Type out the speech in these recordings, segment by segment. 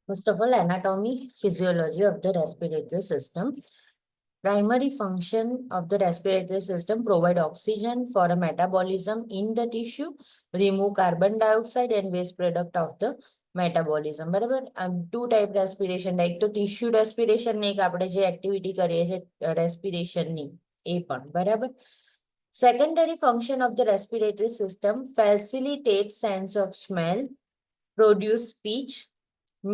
First of all, anatomy, physiology of the respiratory system. Primary function of the respiratory system: provide oxygen for a metabolism in the tissue, remove carbon dioxide and waste product of the metabolism. બરાબર. Two type respiration, એક તો tissue respiration ને એક આપણે જે activity કરીએ છીએ રેસ્પિરેશનની એ પણ. બરાબર. Secondary function of the respiratory system: facilitate sense of smell, produce speech,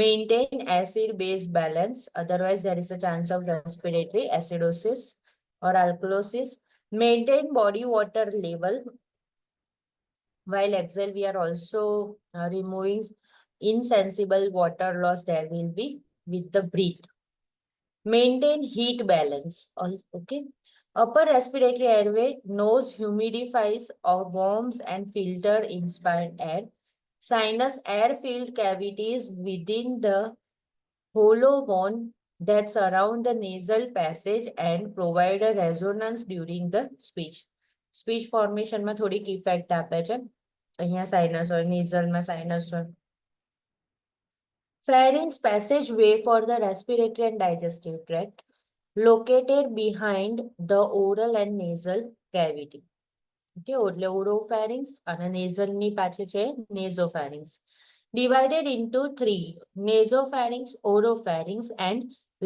maintain acid-base balance, otherwise there is a chance of respiratory acidosis or alkalosis. Maintain body water level. While exhale, we are also removing insensible water loss there will be with the breath. Maintain heat balance. Okay. Upper respiratory airway: nose humidifies or warms and filter inspired air. Sinus: air-filled cavities within the hollow bone that surround the nasal passage and provide a resonance during the speech. Speech formation માં થોડીક effect આપે છે. અહીંયા sinus હોય, nasal માં sinus હોય. Pharynx: passageway for the respiratory and digestive tract, located behind the oral and nasal cavity. Okay, એટલે oropharynx અને nasal ની પાછળ છે nasopharynx. Divided into three: nasopharynx, oropharynx and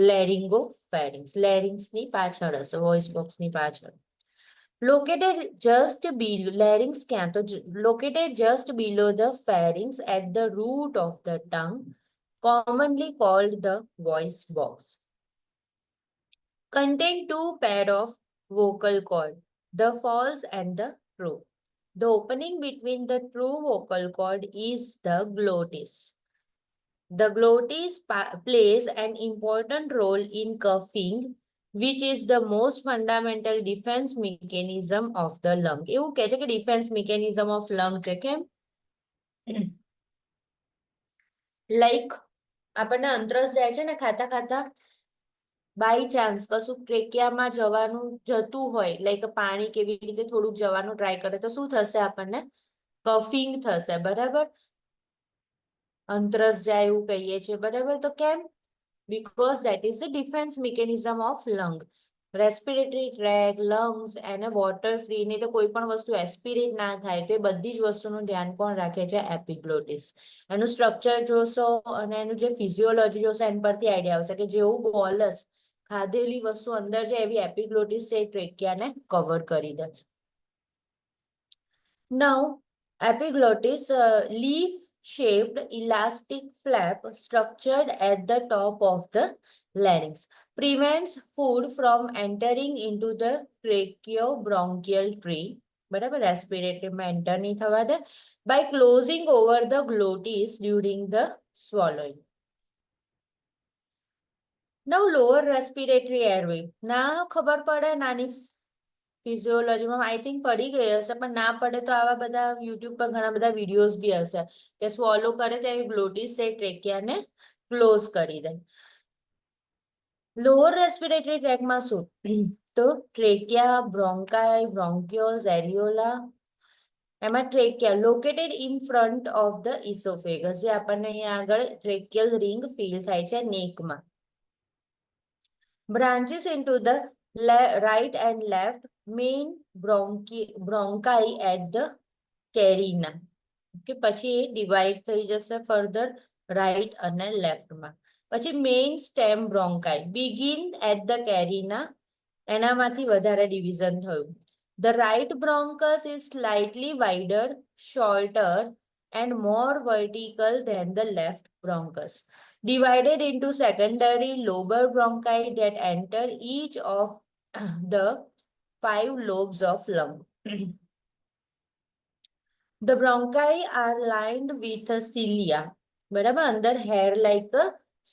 laryngopharynx. Larynx ની પાછળ હશે, voice box ની પાછળ. Located just below larynx ક્યાં તો located just below the pharynx at the root of the tongue, commonly called the voice box. Contain two pair of vocal cord, the false and the true. The opening between the true vocal cord is the glottis. The glottis plays an important role in coughing, which is the most fundamental defense mechanism of the lung. એવું કહે છે કે defense mechanism of lung છે. કેમ? Like આપણને અંતરસ જાય છે ને ખાતા ખાતા, બાય ચાન્સ કશું ટ્રેકિયામાં જતું હોય, લાઈક પાણી કેવી રીતે થોડુંક જવાનું ટ્રાય કરે તો શું થશે? આપણને કફિંગ થશે. બરાબર. અંતરસ જાય એવું કહીએ છીએ. બરાબર. તો કેમ? because that is the defense mechanism of lung. Respiratory tract, lungs અને વોટર ફ્રી ની તો કોઈ પણ વસ્તુ એસ્પિરેટ ના થાય તો એ બધી જ વસ્તુનું ધ્યાન કોણ રાખે છે? એપિગ્લોટિસ. એનું સ્ટ્રક્ચર જોશો અને એનું જે ફિઝિયોલોજી જોશો એના પરથી આઈડિયા આવશે કે જેવું બોલસ ખાધેલી વસ્તુ અંદર છે એવી એપિગ્લોટિસ છે ટ્રેકિયાને કવર કરી દે. Now, epiglottis, leaf-shaped elastic flap structured at the top of the larynx, prevents food from entering into the tracheobronchial tree. બરાબર. રેસ્પિરેટરી માં એન્ટર નહીં થવા દે. by closing over the glottis during the swallowing. Now, lower respiratory airway. ના ખબર પડે નાની ફિઝિયોલોજીમાં I think પડી ગઈ હશે, પણ ના પડે તો આવા બધા યુટ્યુબ પર ઘણા બધા વિડીયોઝ બી હશે કે સ્વોલો કરે ત્યારે ગ્લોટિસ છે ટ્રેકિયાને ક્લોઝ કરી દે. લોઅર રેસ્પિરેટરી ટ્રેકમાં શું? તો ટ્રેકિયા, બ્રોન્કાઈ, બ્રોન્ક્યોલ્સ, એરિયોલા. એમાં trachea located in front of the oesophagus, જે આપણને અહીંયા આગળ ટ્રેકિયલ રિંગ ફીલ થાય છે નેકમાં. branches into the right and left main bronchi at the carina. કે પછી એ ડિવાઈડ થઈ જશે ફર્ધર રાઈટ અને લેફ્ટમાં. પછી main stem bronchi begin at the carina, એનામાંથી વધારે ડિવિઝન થયું. The right bronchus is slightly wider, shorter and more vertical than the left bronchus, divided into secondary lobar bronchi that enter each of the 5 lobes of lung. The bronchi are lined with cilia. બરાબર. અંદર hair like a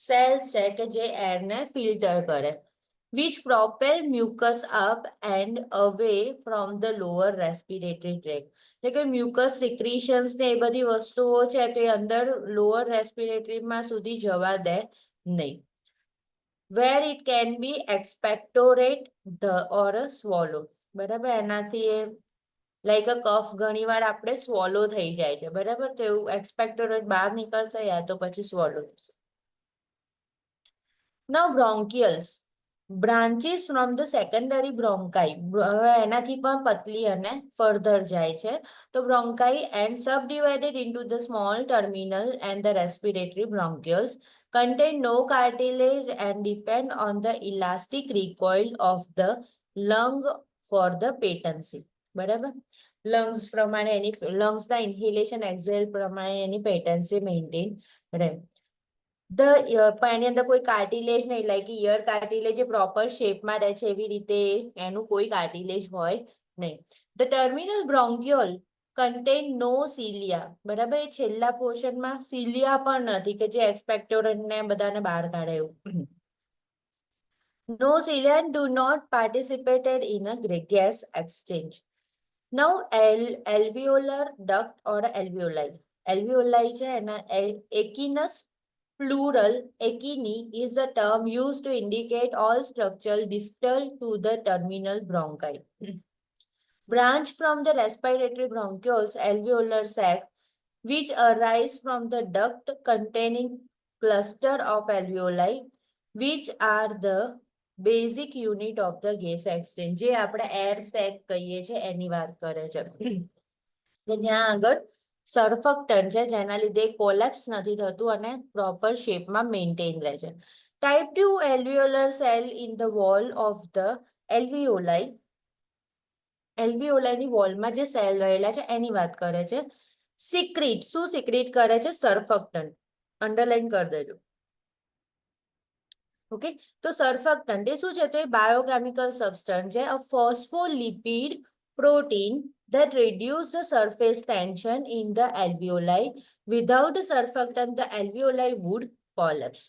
cells છે કે જે એરને filter કરે, which propel mucus up and away from the lower respiratory tract. એટલે કે mucus secretions ને એ બધી વસ્તુઓ છે તે અંદર lower respiratory માં સુધી જવા દે નહીં. where it can be expectorate or swallow. બરાબર. એનાથી લાઈક અ કફ ઘણી વાર આપણે સ્વોલો થઈ જાય છે. બરાબર. તો એવું એક્સપેક્ટોરેટ બહાર નીકળશે યા તો પછી સ્વોલો થશે. Now bronchioles branches from the secondary bronchi. હવે એનાથી પણ પતલી અને further જાય છે. તો bronchi and subdivided into the small terminal and the respiratory bronchioles contain no cartilage and depend on the elastic recoil of the lung for the patency. બરાબર, lungs પ્રમાણે એની લંગ્સના ઇન્હેલેશન એક્ઝેલ પ્રમાણે એની પેટન્સી મેન્ટેન રહે. પણ એની અંદર કોઈ કાર્ટિલેજ નહીં, like ear cartilage એ proper શેપમાં રહે છે એવી રીતે એનું કોઈ કાર્ટિલેજ હોય નહીં. The terminal બ્રોન્ક્યોલ content no cilia. બરાબર, એ છેલ્લા પોર્શનમાં સિલિયા પણ નથી કે જે એક્સપેક્ટોરન્ટ ને બધાને બહાર કાઢે એવું. No cilia and do not participated in a gas exchange. Now alveolar duct or alveoli. Alveoli છે એના echinus plural echini is the term used to indicate all structure distal to the terminal bronchi. Branch from the respiratory bronchioles alveolar sac which arise from the duct containing cluster of alveoli which are the basic unit of the gas exchange. જે આપણે air sac કહીએ છીએ એની વાત કરે છે કે જ્યાં આગળ સર્ફક્ટન છે જેના લીધે કોલેપ્સ નથી થતું અને પ્રોપર શેપમાં મેન્ટેન રહે છે. Type 2 alveolar cell in the wall of the alveoli. એલ્વિયોલાની વોલમાં જે સેલ રહેલા છે એની વાત કરે છે. સિક્રીટ, શું સિક્રીટ કરે છે? સર્ફક્ટન્ટ. અંડરલાઈન કરી દેજો. ઓકે, તો સર્ફક્ટન્ટ એ શું છે? તો એ બાયોકેમિકલ સબસ્ટન્સ છે, અ phospholipid protein that reduce the surface tension in the alveoli. Without the surfactant the alveoli would collapse.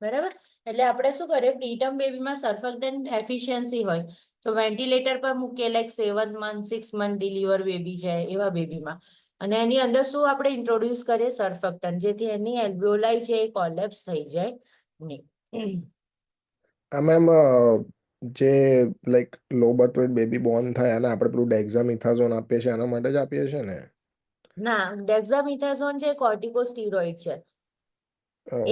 બરાબર, એટલે આપણે શું કરીએ, પ્રીટર્મ બેબીમાં સર્ફક્ટન્ટ એફિશિયન્સી હોય તો વેન્ટિલેટર પર મૂકીએ, like 7 month 6 month deliver baby છે એવા બેબીમાં, અને એની અંદર શું આપણે ઇન્ટ્રોડ્યુસ કરીએ? સર્ફક્ટન્ટ, જેથી એની એલ્વિયોલાઈ છે એ કોલેપ્સ થઈ જાય નહીં. આમાં જે લાઈક લો બર્થ વેટ બેબી બોર્ન થાય અને આપણે પેલું ડેક્ઝામિથાઝોન આપીએ છીએ એના માટે જ આપીએ છીએ ને? ના, ડેક્ઝામિથાઝોન છે કોર્ટિકોસ્ટીરોઇડ છે.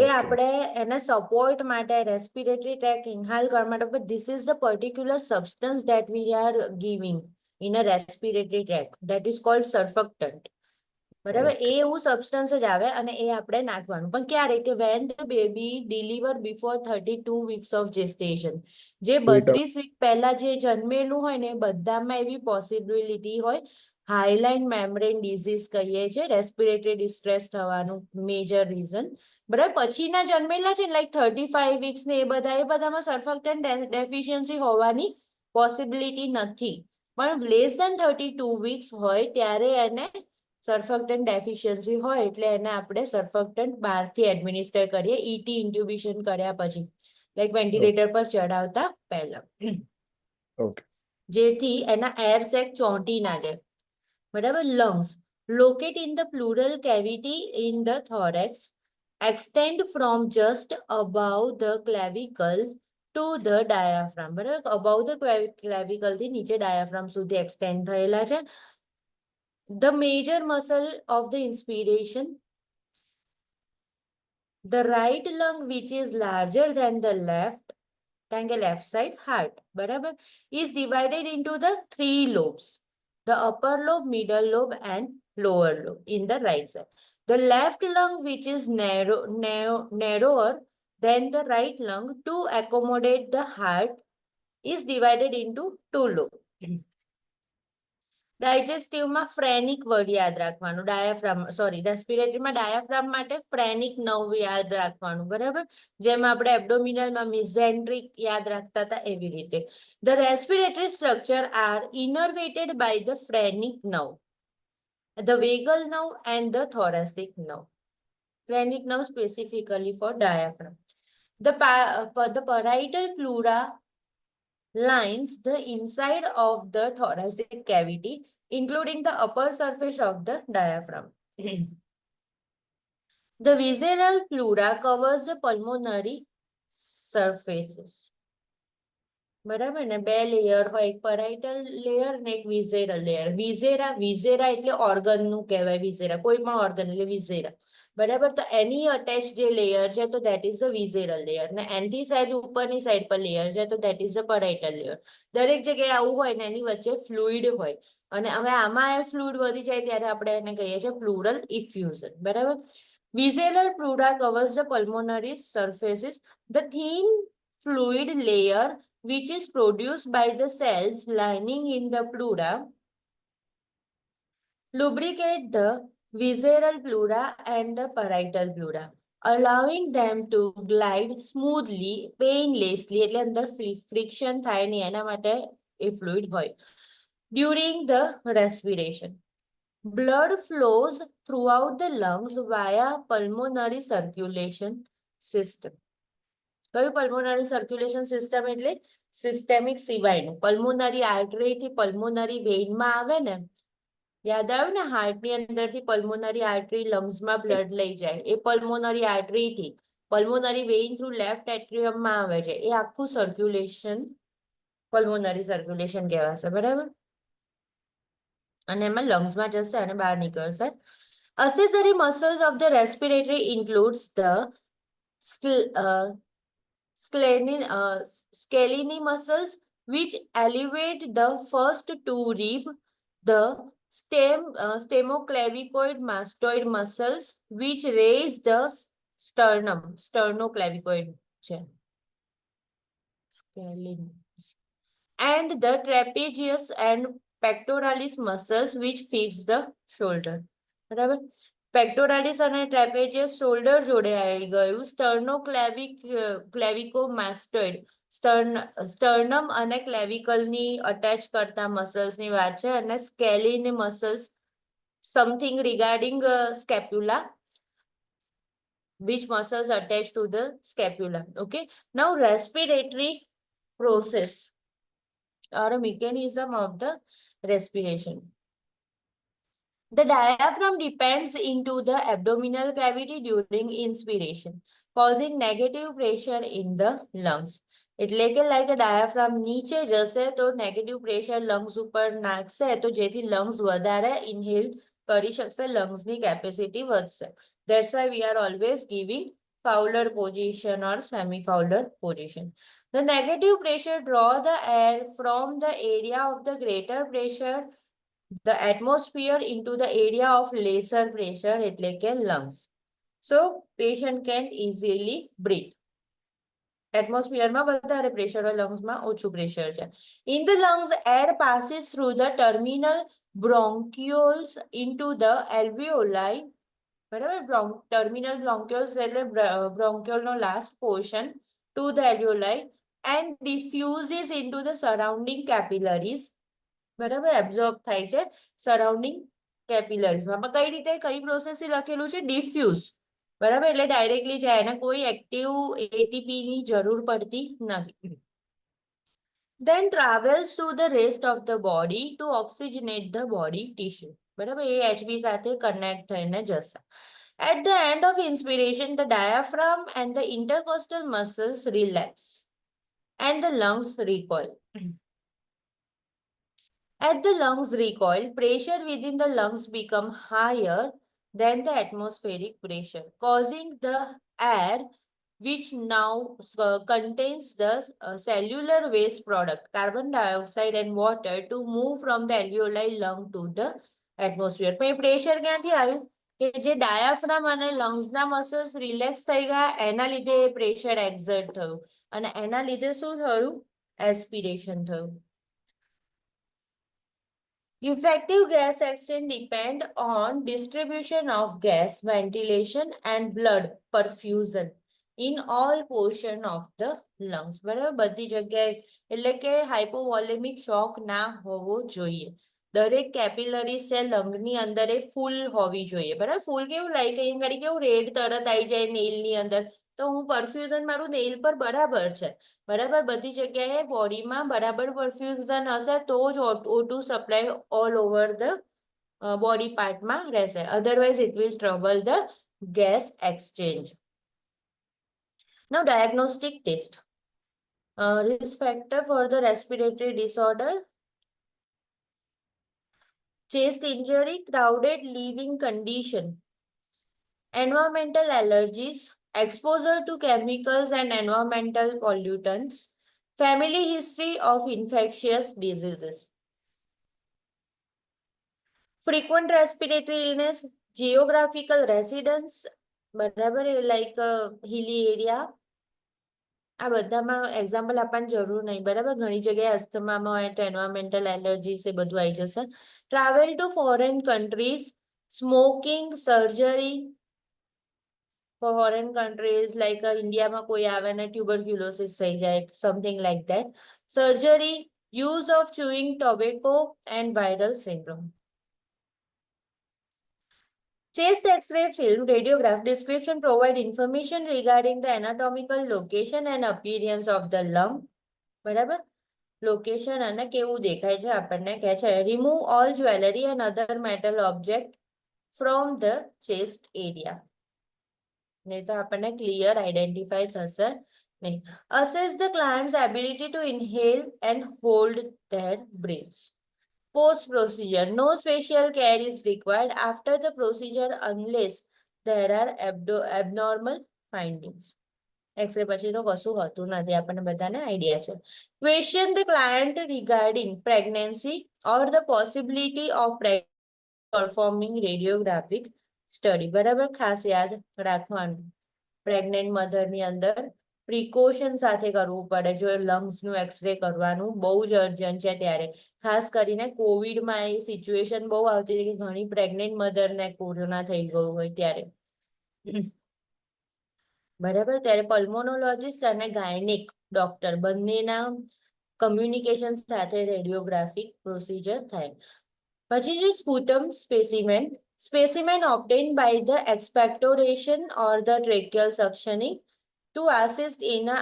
એ આપણે એને સપોર્ટ માટે રેસ્પિરેટરી ટ્રેક ઇન્હાલ કરવા માટે, but this is the particular substance that we are giving in a respiratory tract that is called surfactant. બરાબર, એ એવું સબસ્ટન્સ જ આવે અને એ આપણે નાખવાનું. પણ ક્યારે? કે when the baby deliver before 32 weeks of gestation. જે 32 વીક પહેલા જે જન્મેલું હોય ને બધામાં એવી પોસિબિલિટી હોય. હાઇલાઇન મેમ્બ્રેન ડિઝીઝ કહીએ છીએ, રેસ્પિરેટરી ડિસ્ટ્રેસ થવાનું મેજર રીઝન. બરાબર, પછીના જન્મેલા છે લાઈક 35 વીક્સ ને એ બધામાં સર્ફક્ટન્ટ ડેફિશિયન્સી હોવાની પોસિબિલિટી નથી. પણ લેસ ધેન 32 વીક્સ હોય ત્યારે એને સર્ફક્ટન્ટ ડેફિશિયન્સી હોય એટલે એને આપણે સર્ફક્ટન્ટ બહારથી એડમિનિસ્ટર કરીએ, ઈટી ઇન્ટ્યુબેશન કર્યા પછી, લાઈક વેન્ટિલેટર પર ચડાવતા પહેલા, જેથી એના એર સેક ચોંટી ના જાય. બરાબર, lungs locate in the pleural cavity in the thorax, extend from just above the clavicle to the diaphragm. બરાબર, above the clavicle થી નીચે ડાયાફ્રામ સુધી એક્સટેન્ડ થયેલા છે. The major muscle of the inspiration, the right lung which is larger than the left, કારણ કે left side heart, બરાબર, is divided into the 3 lobes, the upper lobe, middle lobe and lower lobe in the right side. The left lung which is narrower than the right lung to accommodate the heart is divided into 2 lobes. ડાયજેસ્ટિવમાં ફ્રેનિક word યાદ રાખવાનું, diaphragm રેસ્પિરેટરીમાં diaphragm માટે ફ્રેનિક nerve યાદ રાખવાનું. બરાબર, જેમ આપણે એબ્ડોમિનલમાં મિઝેન્ટ્રિક યાદ રાખતા હતા એવી રીતે. The respiratory structure are innervated by the phrenic nerve, the vagal nerve and the thoracic nerve. Phrenic nerve specifically for diaphragm. The parietal pleura lines the inside of the thoracic cavity, including the upper surface of the diaphragm. The visceral pleura covers the pulmonary surfaces. બરાબર ને, 2 layer હોય, એક પેરાઇટલ layer ને એક વિઝેરલ layer. વિઝેરા એટલે organ નું કહેવાય, વિઝેરા કોઈ પણ ઓર્ગન એટલે વિઝેરા. બરાબર, તો એની અટેચ જે લેયર છે તો દેટ ઇઝ ધ વિઝેરલ લેયર, ને એનથી સહેજ ઉપરની સાઈડ પર લેયર છે તો દેટ ઇઝ ધ પેરાઇટલ લેયર. દરેક જગ્યાએ આવું હોય ને એની વચ્ચે ફ્લુઇડ હોય, અને હવે આમાં ફ્લુઇડ વધી જાય ત્યારે આપણે એને કહીએ છીએ પ્લુરલ ઇફ્યુઝન. બરાબર, visceral pleura covers the pulmonary surfaces, the thin fluid layer which is produced by the cells lining in the pleura lubricate the visceral pleura and the parietal pleura, allowing them to glide smoothly, painlessly, એટલે અંદર friction થાય નહીં એના માટે એ fluid હોય, during the respiration. Blood flows throughout the lungs via pulmonary circulation system. કયું pulmonary circulation system? એટલે systemic સિવાયનું. Pulmonary artery થી પલ્મોનરી વેઇનમાં આવે ને, યાદ આવ્યું ને, હાર્ટની અંદરથી પલ્મોનરી આર્ટરી લંગ્સમાં બ્લડ લઈ જાય, એ પલ્મોનરી આર્ટરીથી પલ્મોનરી વેઇન થ્રુ લેફ્ટ એટ્રિયમમાં આવે છે, એ આખું સર્ક્યુલેશન પલ્મોનરી સર્ક્યુલેશન કહેવાશે. બરાબર, અને એમાં લંગ્સમાં જશે અને બહાર નીકળશે. Accessory muscles of the respiratory includes the scalene muscles, which elevate the first two rib, the sternoclavicoid mastoid muscles, which raise the sternum, sternoclavicoid scalene, and the trapezius and pectoralis muscles, which fix the shoulder. બરાબર, પેક્ટોરાલિસ અને ટ્રેપેઝિયસ shoulder જોડે આવી ગયું. સ્ટર્નોક્લેવિકોમાસ્ટોઇડ સ્ટર્નમ અને ક્લેવિકલની attach કરતા મસલ્સની વાત છે, અને scalene muscles something regarding સ્કેપ્યુલા, which muscles attached to the scapula. Okay, now respiratory process or a mechanism of the respiration. The diaphragm depends into the abdominal cavity during inspiration, causing negative pressure in the lungs. એટલે કે like diaphragm નીચે જશે તો negative pressure lungs ઉપર નાખશે, તો જેથી lungs વધારે ઇન્હેલ કરી શકશે, લંગ્સની કેપેસિટી વધશે. That's why we are always giving Fowler position or semi-Fowler position. The negative pressure draw the air from the area of the greater pressure, the atmosphere, into the area of lesser pressure, એટલે કે lungs. So patient can easily breathe. એટમોસ્ફિયરમાં વધારે pressure હોય, લંગ્સમાં ઓછું pressure છે. In the lungs, air passes through the terminal bronchioles into the alveoli. બરાબર, terminal bronchioles એટલે બ્રોન્ક્યુલનો last portion, to the alveoli and diffuses into the surrounding capillaries. બરાબર, absorb થાય છે સરાઉન્ડિંગ કેપિલરીઝમાં. કઈ રીતે, કઈ પ્રોસેસથી લખેલું છે? ડિફ્યુઝ. બરાબર, એટલે ડાયરેક્ટલી જાય, એને કોઈ એક્ટિવ એટીપી ની જરૂર પડતી નથી. Then travels to the rest of the body to oxygenate the body tissue. બરાબર, એ એચબી સાથે કનેક્ટ થઈને જશે. At the end of inspiration, the diaphragm and the intercostal muscles relax and the lungs recoil. As the lungs recoil, pressure within the lungs become higher than the atmospheric pressure, causing the air, which now contains the cellular waste product, carbon dioxide and water, to move from the alveoli lung to the atmosphere. પણ pressure ક્યાંથી આવ્યું? કે જે diaphragm અને લંગ્સના muscles relax થઈ ગયા, એના લીધે પ્રેશર એક્ઝર્ટ થયું, અને એના લીધે શું થયું? એસ્પિરેશન થયું. Effective gas exchange depend on distribution of gas, ventilation and blood perfusion in all portion of the lungs. બરાબર, બધી જગ્યાએ, એટલે કે હાઇપોવોલેમિક શોક ના હોવો જોઈએ. દરેક કેપિલરી સેલ લંગની અંદર એ ફૂલ હોવી જોઈએ. બરાબર, ફૂલ કેવું લાઈક અહીંયા ઘડી કેવું રેડ તરત આવી જાય નેલની અંદર, તો હું પરફ્યુઝન મારું નેલ પર બરાબર છે. બરાબર, બધી જગ્યાએ બોડીમાં બરાબર પરફ્યુઝન હશે તો જ O2 supply all over the body પાર્ટમાં રહેશે, otherwise it will trouble the gas exchange. Now diagnostic test. Risk factor for the respiratory disorder: chest injury, crowded living condition, environmental allergies, exposure to chemicals and environmental pollutants, family history of infectious diseases, frequent respiratory illness, geographical residence, બરાબર like હિલી area. આ બધામાં example આપવાની જરૂર નહીં, બરાબર. ઘણી જગ્યાએ અસ્થમામાં હોય તો એન્વાયરમેન્ટલ એલર્જીસ એ બધું આવી જશે. Travel to foreign countries, smoking, surgery foreign countries like ઇન્ડિયામાં કોઈ આવે ને ટ્યુબરક્યુલોસિસ થઈ જાય, something like that. Surgery, use of chewing tobacco and viral syndrome. Chest X-ray film radiograph description provide information regarding the anatomical location and appearance of the lung. બરાબર. Location અને કેવું દેખાય છે આપણને કહે છે. Remove all jewelry and other metal object from the chest area. નહીં તો આપણને ક્લિયર આઈડેન્ટિફાઈ થશે નહીં. Assess the client's ability to inhale and hold their breaths. Post procedure, no special care is required after the procedure unless there are abnormal findings. X-ray પછી તો કશું હોતું નથી, આપણને બધાને આઈડિયા છે. Question the client regarding pregnancy or the possibility of performing radiographic study. બરાબર, ખાસ યાદ રાખવાનું. પ્રેગ્નેન્ટ મધરની અંદર પ્રિકોશન સાથે કરવું પડે. જો લંગ્સનું એક્સરે કરવાનું બહુ જ અર્જન્ટ છે ત્યારે, ખાસ કરીને કોવિડમાં એ સિચ્યુએશન બહુ આવતી હતી કે ઘણી પ્રેગ્નેન્ટ મધરને કોરોના થઈ ગયું હોય ત્યારે. બરાબર, ત્યારે પલ્મોનોલોજીસ્ટ અને ગાયનિક ડોક્ટર બંનેના કમ્યુનિકેશન સાથે રેડિયોગ્રાફિક પ્રોસિજર થાય. પછી છે sputum specimen. Specimen obtained by the expectoration or the tracheal suctioning to assist in a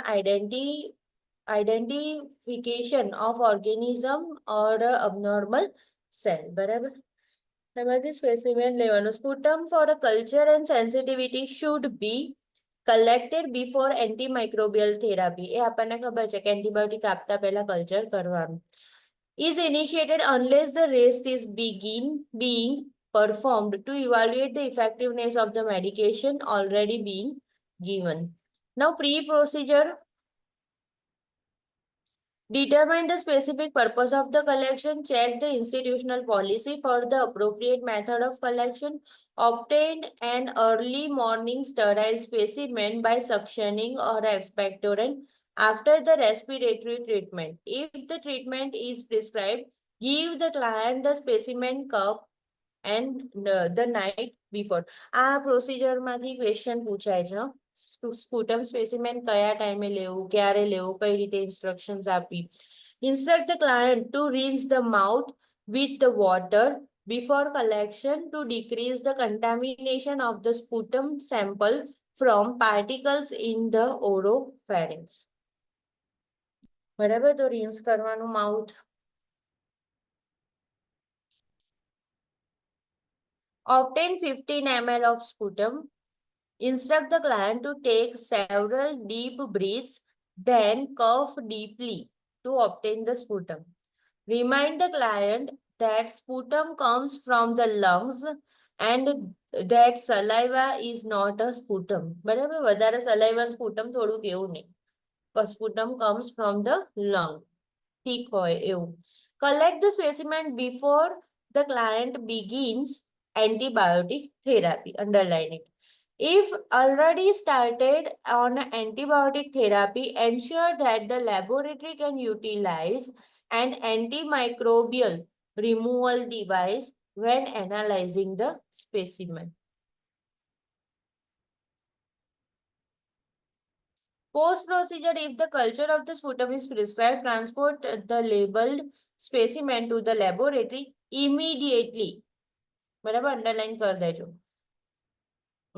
identification of organism or a abnormal cell. બરાબર, એમાંથી સ્પેસિમેન લેવાનું. Sputum for a culture and sensitivity should be collected before antimicrobial therapy. એ આપણને ખબર છે કે antibiotic આપતા પહેલા culture કરવાનું. Is initiated unless the rest is being performed to evaluate the effectiveness of the medication already being given. Now, pre-procedure, determine the specific purpose of the collection, check the institutional policy for the appropriate method of collection, obtain an early morning sterile specimen by suctioning or expectorant after the respiratory treatment. If the treatment is prescribed, give the client the specimen cup and the night before. આ પ્રોસિજરમાંથી question પૂછાય છે. Sputum specimen કયા ટાઈમે લેવું, ક્યારે લેવું, કઈ રીતે ઇન્સ્ટ્રક્શન્સ આપી. Instruct the client to rinse the mouth with the water before collection to decrease the contamination of the sputum sample from particles in the oropharynx. બરાબર, તો રિન્સ કરવાનું mouth. Obtain 15 ml of sputum. Instruct the client to take several deep breaths, then cough deeply to obtain the sputum. Remind the client that sputum comes from the lungs and that saliva is not a sputum. બરાબર, વધારે saliva sputum થોડુંક એવું નહીં. Sputum comes from the lung. ઠીક હોય એવું. Collect the specimen before the client begins antibiotic therapy. Underline it. If already started on antibiotic therapy, ensure that the laboratory can utilize an antimicrobial removal device when analyzing the specimen. Post-procedure, if the culture of the sputum is prescribed, transport the labeled specimen to the laboratory immediately. બરાબર, underline કરી દેજો.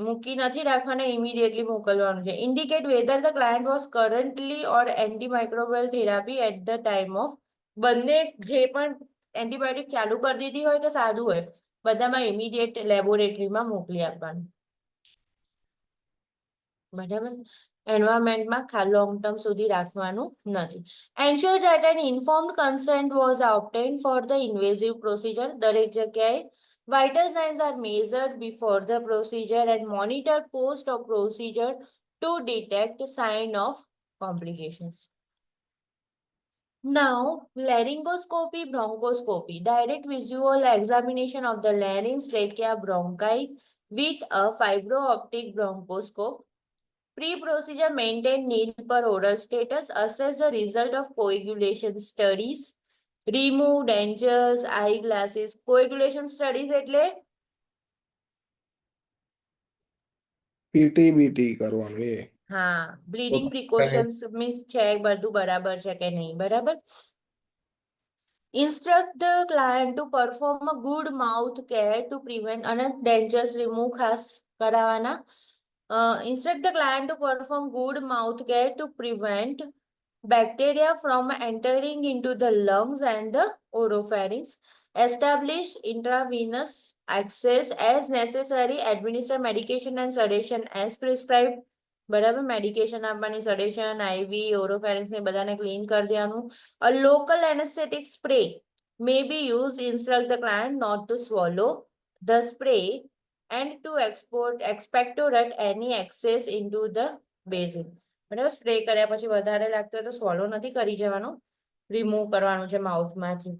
મૂકી નથી રાખવાના, immediately મોકલવાનું છે. Indicate whether the client was currently or antimicrobial therapy at the time of. બંને જે પણ એન્ટીબાયોટિક ચાલુ કરી દીધી હોય કે સાદું હોય, બધામાં ઇમિડિયેટ લેબોરેટરીમાં મોકલી આપવાનું. બરાબર, એન્વાયરમેન્ટમાં લોંગ ટર્મ સુધી રાખવાનું નથી. Ensure that an informed consent was obtained for the invasive procedure. દરેક જગ્યાએ Vital signs are measured before the procedure and monitored post of procedure to detect sign of complications. Now, laryngoscopy, bronchoscopy, direct visual examination of the larynx, trachea, bronchi with a fibro-optic bronchoscope. Pre-procedure maintain nil per oral status, assess the result of coagulation studies, remove dentures, eyeglasses. Coagulation studies એટલે PT કરવાનું એ. હા, તો bleeding precautions means છે બધું બરાબર છે કે નહીં, બરાબર. Instruct the client to perform a good mouth care to prevent અને dentures remove ખાસ કરાવવાના. Instruct the client to perform good mouth care to prevent bacteria from entering into the lungs and the oropharynx. Establish intravenous access as necessary. Administer medication and sedation as prescribed. બરાબર, medication આપવાની, સડેશન, આઈવી, ઓરોફેરિન્ક્સ ને બધાને clean કરી દેવાનું. A local anesthetic spray may be used. Instruct the client not to swallow the spray and to expectorate any excess into the basin. બરાબર, spray કર્યા પછી વધારે લાગતો હોય તો સ્વોલો નથી કરી જવાનું, રિમૂવ કરવાનું છે માઉથમાંથી.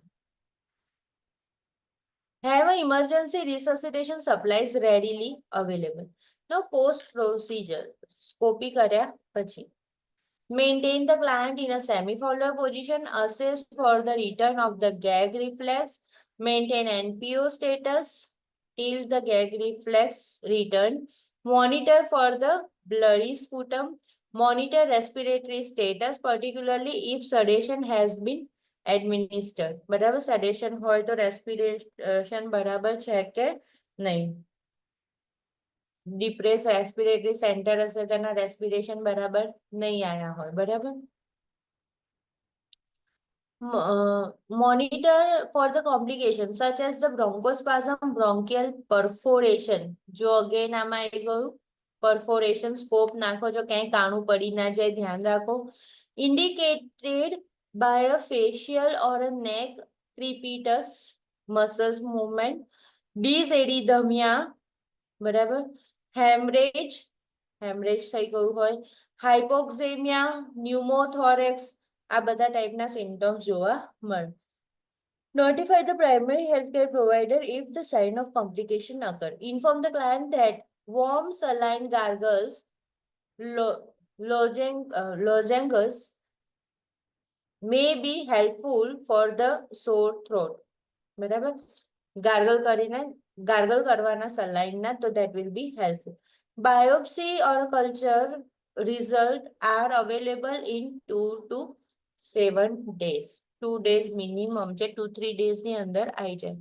Have an emergency resuscitation supplies readily available. Now, post procedure સ્કોપી કર્યા પછી maintain the client in a semi-fowler position, assess for the return of the gag reflex, maintain NPO status till the gag reflex return, monitor for the bloody sputum, monitor respiratory status, particularly if sedation has been administered. બરાબર, sedation હોય તો respiration બરાબર છે કે નહીં. Depress respiratory centre હશે તેના respiration બરાબર નહીં આયા હોય, બરાબર. Monitor for the complications such as the bronchospasm, bronchial perforation. જો again આમાં આવી ગયું perforation, scope નાખો જો ક્યાંય કાણું પડી ના જાય, ધ્યાન રાખો. Indicated by a facial or a neck crepitus muscles movement. Dysarrhythmia, બરાબર. હેમરેજ થઈ ગયું હોય, હાઇપોક્સેમિયા, ન્યુમોથોરેક્સ, આ બધા ટાઈપના સિમ્ટમ્સ જોવા મળે. Notify the primary healthcare provider if the sign of complication occur. Inform the client that warm saline gargles, lozenges may be helpful for the sore throat. બરાબર, ગાર્ગલ કરવાના સલાઈનના, તો that will be helpful. Biopsy or culture result are available in 2 to 7 days. 2 days minimum છે, 2-3 days ની અંદર આવી જાય.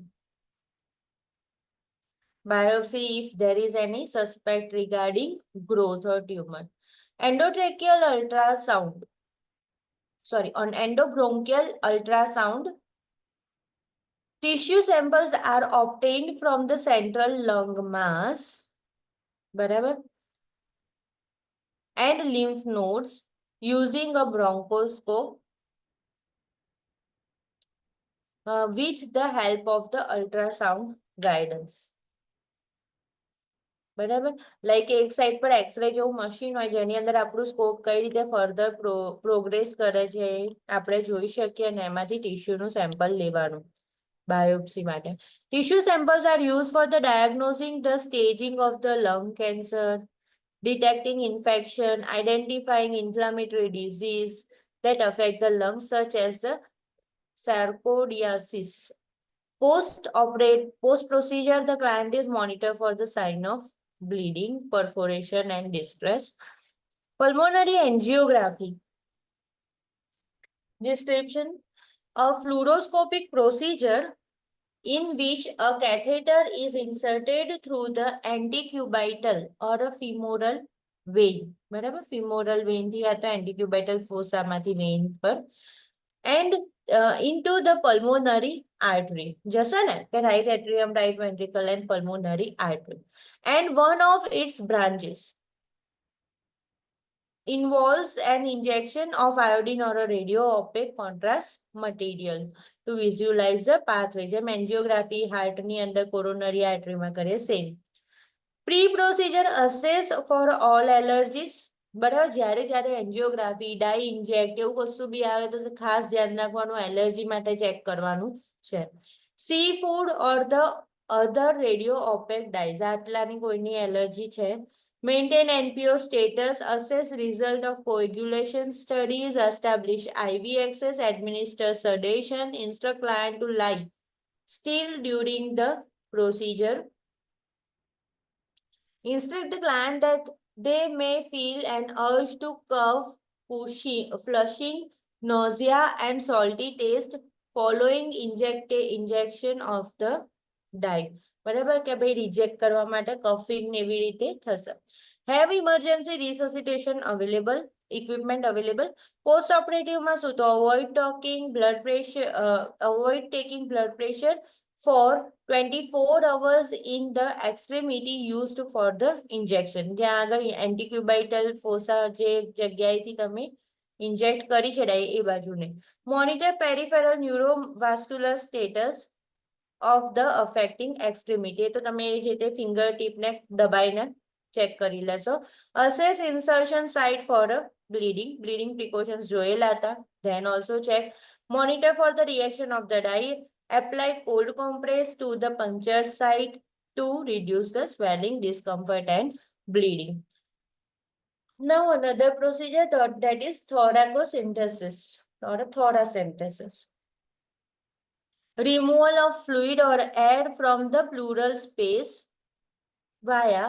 Biopsy if there is any suspect regarding growth or tumor. Endotracheal ultrasound, on endobronchial ultrasound, tissue samples are obtained from the central lung mass, બરાબર, and lymph nodes using a bronchoscope with the help of the ultrasound guidance. બરાબર, like એક side પર x ray જેવું machine હોય જેની અંદર આપણું scope કઈ રીતે ફર્ધર પ્રોગ્રેસ કરે છે આપણે જોઈ શકીએ અને એમાંથી ટિશ્યુનું સેમ્પલ લેવાનું biopsy માટે. Tissue samples are used for the diagnosing the staging of the lung cancer, detecting infection, identifying inflammatory disease that affect the lungs such as the sarcoidosis. Post procedure, the client is monitored for the sign of bleeding, perforation and distress. Pulmonary angiography. Description: a fluoroscopic procedure in which a catheter is inserted through the antecubital or a femoral vein. બરાબર, femoral vein થી આ તો antecubital fossa માંથી vein પર, and into the pulmonary artery. જશે ને કે right atrium, right ventricle and pulmonary artery and one of its branches. involves an injection of iodine or a radio opaque contrast material to visualize the pathway. જેમ angiography heart ની અંદર coronary artery માં કરે same. Pre-procedure assess for all allergies. બરાબર, જ્યારે angiography ડાઈ inject એવું કશું બી આવે તો ખાસ ધ્યાન રાખવાનું, એલર્જી માટે ચેક કરવાનું છે. Sea food or the other radio opaque dyes, આટલાની કોઈની એલર્જી છે. Maintain NPO status, assess result of coagulation studies, establish IV access, administer sedation, instruct client to lie still during the procedure. Instruct the client that they may feel an urge to cough, flushing, nausea, and salty taste following injection of the dye. બરાબર કે ભાઈ reject કરવા માટે coughing ને એવી રીતે થશે. Have emergency resuscitation available, equipment available. Post operative માં શું તો avoid taking blood pressure for 24 hours in the extremity used for the injection. જ્યાં આગળ anticubital fossa જે જગ્યાએથી તમે ઇન્જેક્ટ કરી છે એ બાજુને. Monitor peripheral neurovascular status of the affecting extremity. એ તો તમે જે તે ફિંગર ટીપને દબાઈને ચેક કરી લેશો. Assess insertion site for a bleeding precautions જોયેલા હતા. Then also check. Monitor for the reaction of the dye. Apply cold compress to the puncture site to reduce the swelling, discomfort, and bleeding. Now another procedure that is thoracentesis or a thoracentesis. Removal of fluid or air from the pleural space via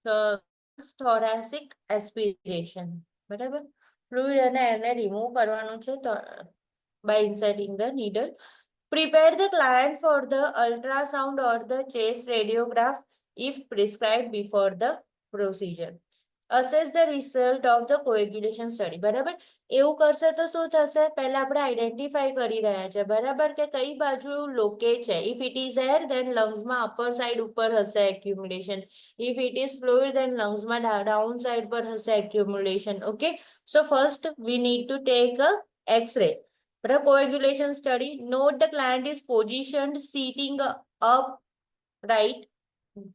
thoracic aspiration. બરાબર, fluid અને airને remove કરવાનું છે by inserting the needle. Prepare the client for the ultrasound or the chest radiograph if prescribed before the procedure. Assess the result of the coagulation study. બરાબર, એવું કરશે તો શું થશે, પહેલા આપણે આઈડેન્ટિફાઈ કરી રહ્યા છે બરાબર કે કઈ બાજુ લોકેટ છે. If it is air then lungs માં upper side ઉપર હશે accumulation. If it is fluid then lungs માં down side પર હશે accumulation. Okay, so first we need to take a x-ray. The coagulation study. Note the client is positioned sitting upright,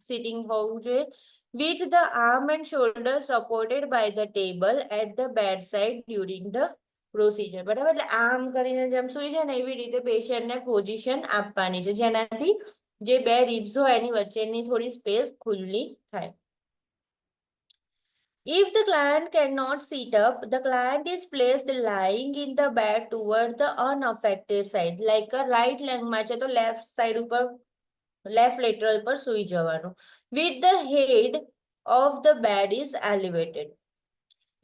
sitting with the arm and shoulder supported by the table at the bedside during the procedure. બરાબર, એટલે આમ કરીને જેમ સુઈ છે ને એવી રીતે પેશન્ટને પોઝિશન આપવાની છે જેનાથી જે બે રિબ્સ હોય એની વચ્ચેની થોડી સ્પેસ ખુલ્લી થાય. If the client cannot sit up, the client is placed lying in the bed toward the unaffected side. Like a right leg માં છે તો left side ઉપર left lateral પર સુઈ જવાનું. With the head of the bed is elevated.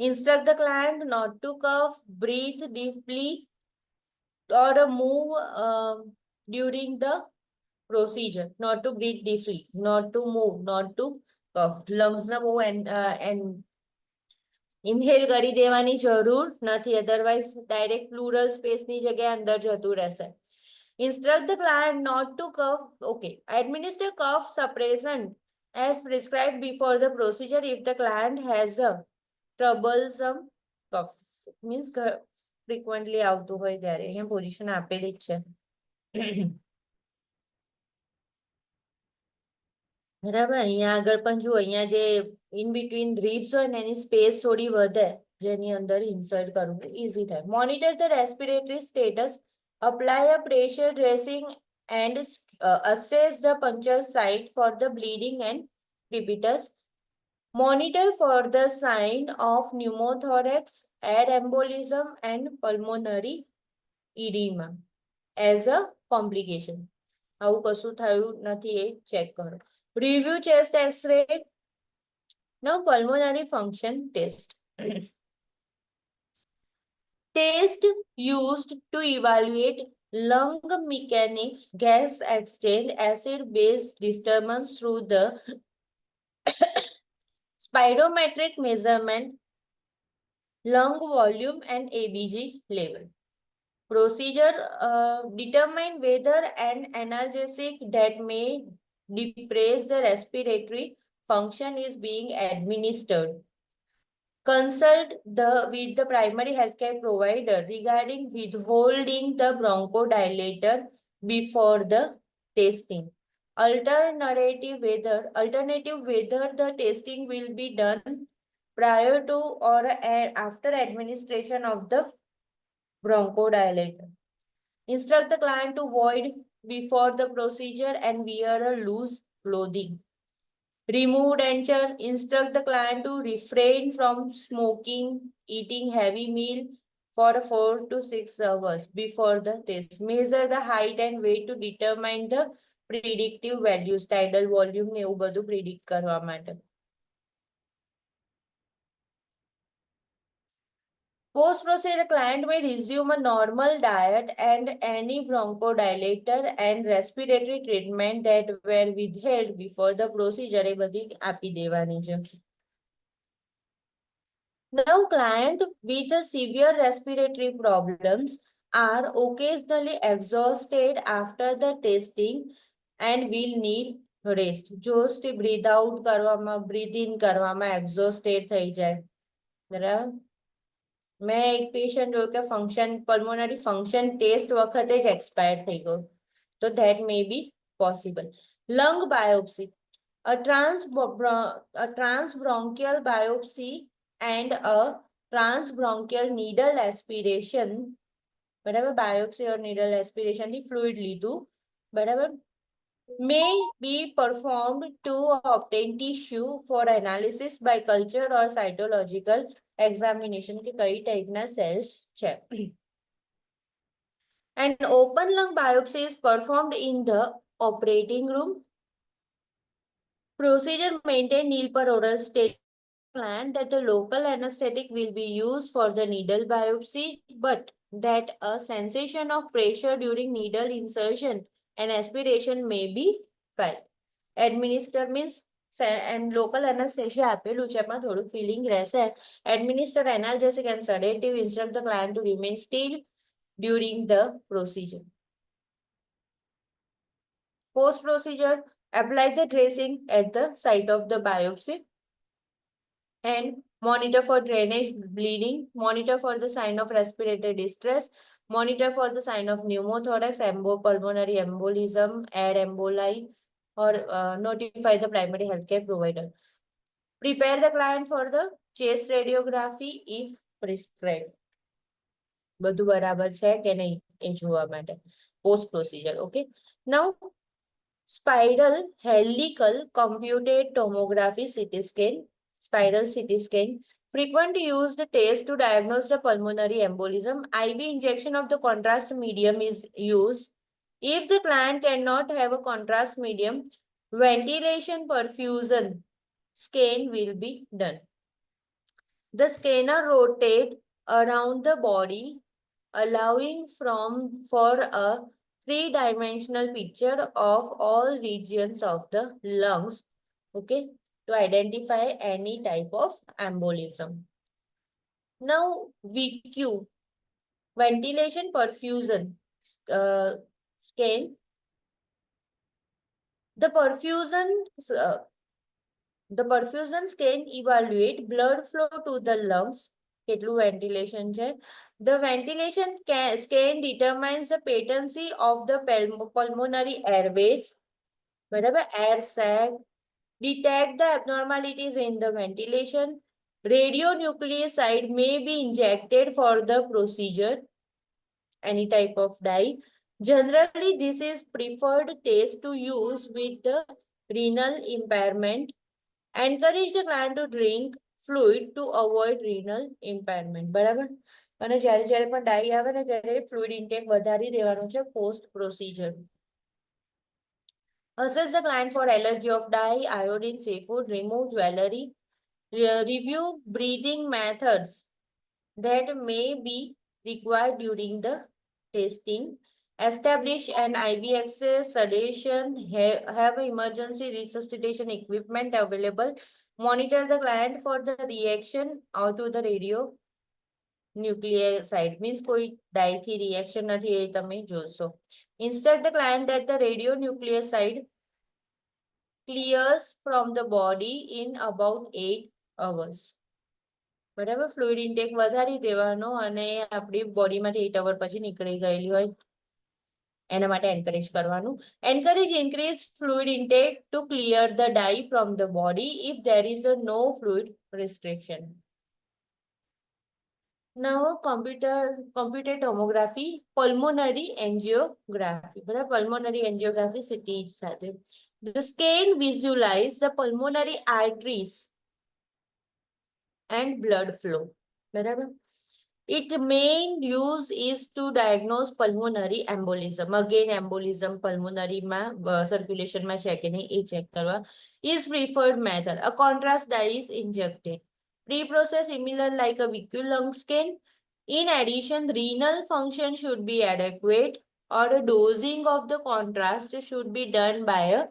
Instruct the client not to cough, breathe deeply, or move during the procedure. Not to breathe deeply, not to move, not to cough. Lungs ના બહુ inhale કરી દેવાની જરૂર નથી, otherwise direct plural સ્પેસની જગ્યાએ અંદર જતું રહેશે. Instruct the client not to cough. Okay, administer cough suppressant as prescribed before the procedure if the client has a troublesome cough. Means frequently આવતું હોય ત્યારે. અહીંયા પોઝિશન આપેલી જ છે. બરાબર, અહીંયા આગળ પણ જુઓ, અહીંયા જે in between ribs હોય ને એની સ્પેસ થોડી વધે જેની અંદર ઇન્સર્ટ કરવું easy થાય. Monitor the respiratory status. Apply a pressure dressing and assess the puncture site for the bleeding and crepitus. Monitor for the sign of pneumothorax, air embolism, and pulmonary edema as a complication. આવું કશું થયું નથી એ check કરો. Review chest x-ray. Now pulmonary function test. Test used to evaluate lung mechanics, gas exchange, acid-base disturbance through the spirometric measurement, lung volume, and ABG level. Procedure determine whether an analgesic that may depress the respiratory function is being administered. consult with the primary healthcare provider regarding withholding the bronchodilator before the testing. Alternative whether the testing will be done prior to or after administration of the bronchodilator. Instruct the client to void before the procedure and wear a loose clothing. Remove denture. Instruct the client to refrain from smoking, eating heavy meal for 4 to 6 hours before the test. Measure the height and weight to determine the predictive values, tidal volume ને એવું બધું predict કરવા માટે. Post-procedure, the client may resume a normal diet and any bronchodilator and respiratory treatment that were withheld before the procedure એ બધી આપી દેવાની છે. Now, clients with severe respiratory problems are occasionally exhausted after the testing and will need rest. Just breathe out કરવામાં, breathe in કરવામાં exhausted થઈ જાય. બરાબર? મેં એક પેશન્ટ જોયું કે પલ્મોનરી ફંક્શન ટેસ્ટ વખતે જ એક્સપાયર થઈ ગયો. તો that may be possible. Lung biopsy. A transbronchial biopsy and a transbronchial needle aspiration, બરાબર, biopsy or needle aspiration થી fluid લીધું, બરાબર, may be performed to obtain tissue for analysis by culture or cytological examination કે કઈ ટાઈપના cells છે. An open lung biopsy is performed in the operating room. Procedure maintain nil per oral state. Plan that the local anesthetic will be used for the needle biopsy, but that a sensation of pressure during needle insertion and aspiration may be felt. Administer means and local anesthesia આપેલું છે પણ થોડું feeling રહેશે. Administer analgesic and sedative. Instruct the client to remain still during the procedure. Post procedure, apply the dressing at the site of the biopsy and monitor for drainage, bleeding, monitor for the sign of respiratory distress, monitor for the sign of pneumothorax, pulmonary embolism, add emboli, or notify the primary healthcare provider. Prepare the client for the chest radiography if prescribed. બધું બરાબર છે કે નહીં એ જોવા માટે. Post procedure, okay. Now, spiral helical computed tomography CT scan, spiral CT scan, frequently used test to diagnose the pulmonary embolism. IV injection of the contrast medium is used. If the client cannot have a contrast medium, ventilation perfusion scan will be done. The scanner rotates around the body, allowing for a three-dimensional picture of all regions of the lungs, okay, to identify any type of embolism. Now, VQ, ventilation perfusion scan. The perfusion scan evaluate blood flow to the lungs. કેટલું ventilation છે. The ventilation scan determines the patency of the pulmonary airways, બરાબર, air sac, detect the abnormalities in the ventilation. Radionucleoside may be injected for the procedure, any type of dye. Generally, this is preferred test to use with the renal impairment. Encourage the client to drink fluid to avoid renal impairment. બરાબર, અને જ્યારે જ્યારે પણ ડાઈ આવે ને ત્યારે fluid intake વધારી દેવાનું છે post procedure. Assess the client for allergy of dye, iodine, seafood, remove jewelry. Review breathing methods that may be required during the testing. Establish an IV access, sedation, have emergency resuscitation equipment available. Monitor the client for the reaction or to the radionucleoside. Means કોઈ ડાઈથી reaction નથી એ તમે જોશો. Instruct the client that the radionucleoside clears from the body in about 8 hours. બરાબર, fluid intake વધારી દેવાનો અને આપણી બોડીમાંથી 8 અવર પછી નીકળી ગયેલી હોય એના માટે એન્કરેજ કરવાનું. Encourage increase fluid intake to clear the dye from the body if there is a no fluid restriction. Now, computed tomography, pulmonary angiography. બરાબર, pulmonary angiography CT સાથે. The scan visualize the pulmonary arteries and blood flow. બરાબર. Its main use is to diagnose pulmonary embolism. Again, embolism pulmonary circulation માં છે કે નહીં એ check કરવા. Is preferred method. A contrast dye is injected. Pre-process similar like a vacuum lung scan. In addition, renal function should be adequate or a dosing of the contrast should be done by a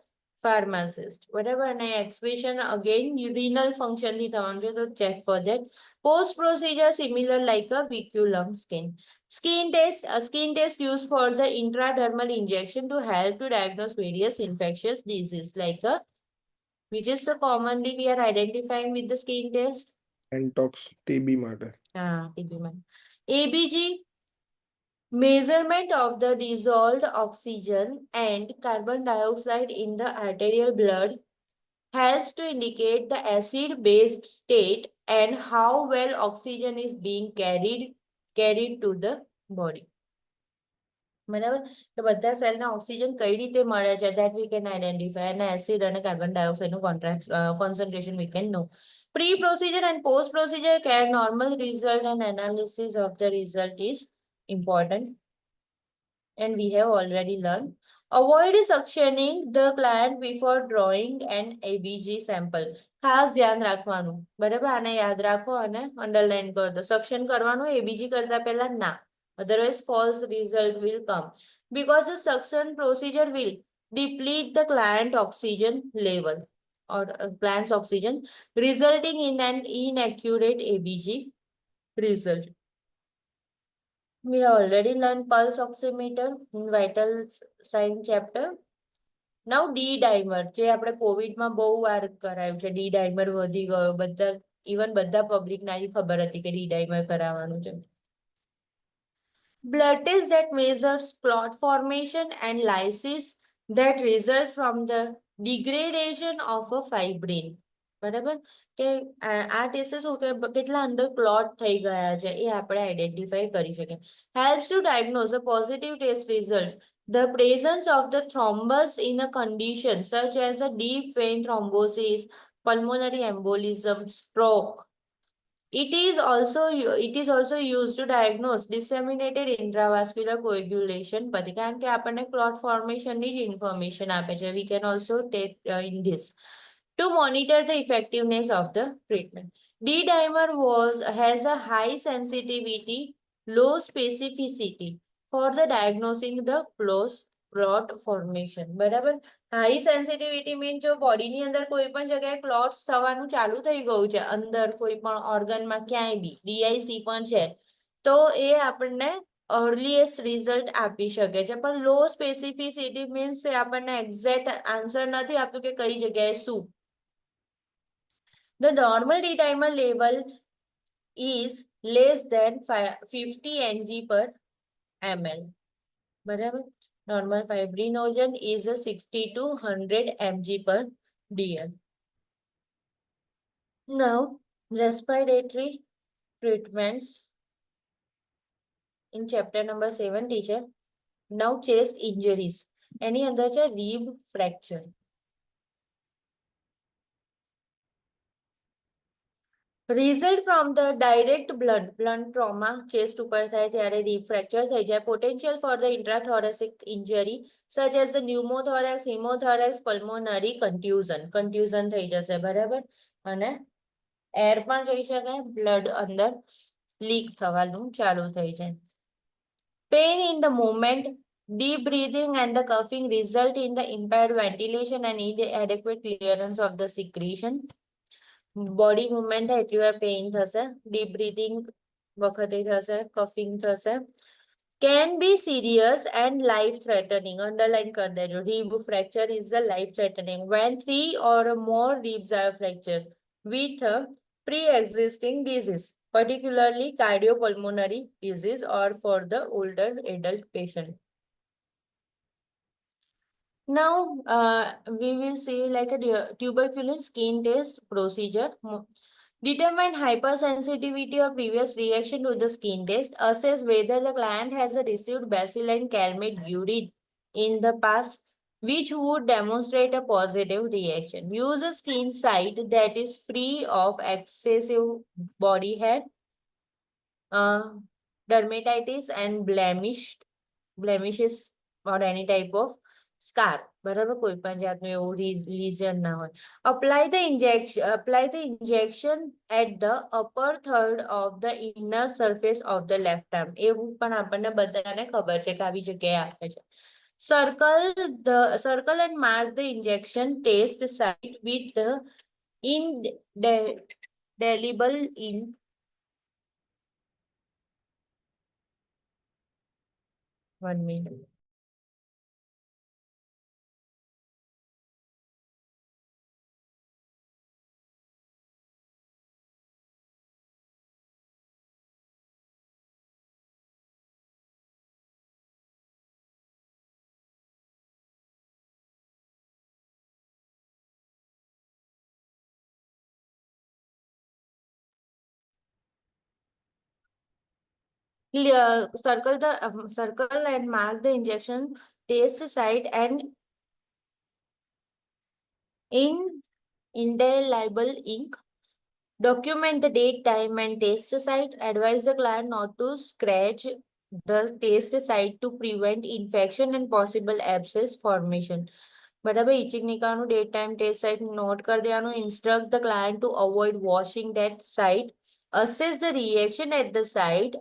pharmacist. Whatever an expression again, renal function ની થવાનું છે તો check for that. Post procedure similar like a vacuum lung scan. Skin test, a skin test used for the intradermal injection to help to diagnose various infectious disease like a, which is the commonly we are identifying with the skin test. એન્ટોક્સ TB માટે. TB માં. ABG, measurement of the dissolved oxygen and carbon dioxide in the arterial blood helps to indicate the acid-base state and how well oxygen is being carried to the body. બરાબર, તો બધા સેલને oxygen કઈ રીતે મળે છે that we can identify, અને acid અને carbon ડાયોક્સાઇડનું concentration we can know. Pre-procedure and post-procedure care, normal result and analysis of the result is important. And we have already learned. Avoid suctioning the gland before drawing an ABG sample. ખાસ ધ્યાન રાખવાનું, બરાબર, આને યાદ રાખો અને underline કરી દો. સક્શન કરવાનું એબીજી કરતા પહેલા ના, otherwise false result will come because the suction procedure will deplete the gland oxygen level or gland's oxygen, resulting in an inaccurate ABG result. We have already learned pulse oximeter in vital sign chapter. Now D-dimer, જે આપણે કોવિડમાં બહુ વાર કરાયું છે. D-dimer વધી ગયો, બધા even બધા પબ્લિકને આવી ખબર હતી કે D-dimer કરાવવાનું છે. Blood test that measures clot formation and lysis that result from the degradation of a fibrin. બરાબર, કે આ ટેસ્ટ શું કે કેટલા અંદર ક્લોટ થઈ ગયા છે એ આપણે આઈડેન્ટિફાઈ કરી શકીએ. Helps to diagnose a positive test result the presence of the thrombus in a condition such as a deep vein thrombosis, pulmonary embolism, stroke. It is also used to diagnose disseminated intravascular coagulation. કારણ કે આપણને clot formation ની જ information આપે છે. We can also take in this to monitor the effectiveness of the treatment. D-dimer has a high sensitivity, low specificity for the diagnosing the clot formation. બરાબર, high sensitivity mean જો બોડીની અંદર કોઈ પણ જગ્યાએ ક્લોટ્સ થવાનું ચાલુ થઈ ગયું છે, અંદર કોઈ પણ ઓર્ગનમાં ક્યાંય બી DIC પણ છે, તો એ આપણને અર્લીએસ્ટ રિઝલ્ટ આપી શકે છે. પણ લો સ્પેસિફિસિટી મીન્સ આપણને એક્ઝેક્ટ આન્સર નથી આપતું કે કઈ જગ્યાએ શું. The normal D-dimer level is less than 50 Ng per ml. બરાબર, normal fibrinogen is a 60 to 100 mg per dl. Now, respiratory treatments in chapter number 7, teacher. Now, chest injuries. એની અંદર છે rib fracture. Result from the direct blunt trauma, chest ઉપર થાય ત્યારે rib fracture થઈ જાય. Potential for the intrathoracic injury such as the pneumothorax, hemothorax, pulmonary contusion થઈ જશે. બરાબર, અને એર પણ જઈ શકે, બ્લડ અંદર લીક થવાનું ચાલુ થઈ જાય. Pain in the movement, deep breathing and the coughing result in the impaired ventilation and inadequate clearance of the secretion. Body movement થાય એટલી વાર પેઇન થશે, ડીપ બ્રીથિંગ વખતે થશે, કફિંગ થશે. Can be serious and life threatening. Underline કરી દેજો. Rib fracture is the life threatening when 3 or more ribs are fractured with pre-existing disease, particularly cardiopulmonary disease or for the older adult patient. Now, we will see like a tuberculous skin test procedure. Determine hypersensitivity or previous reaction to the skin test. Assess whether the client has received bacilline calmette urine in the past, which would demonstrate a positive reaction. Use a skin site that is free of excessive body hair, uh, dermatitis and blemishes or any type of scar. બરાબર કોઈ પણ જાતનું એવું lesion ના હોય. Apply the injection at the upper third of the inner surface of the left arm. એવું પણ આપણને બધાને ખબર છે કે આવી જગ્યાએ આપે છે. Circle and mark the injection test site with the indelible ink. One minute. Circle and mark the injection test site and in indelible ink. Document the date, time, and test site. Advise the client not to scratch the test site to prevent infection and possible abscess formation. બરાબર itching નીકળવાનું date time test site note કરી દેવાનું. Instruct the client to avoid washing that site. Assess the reaction at the site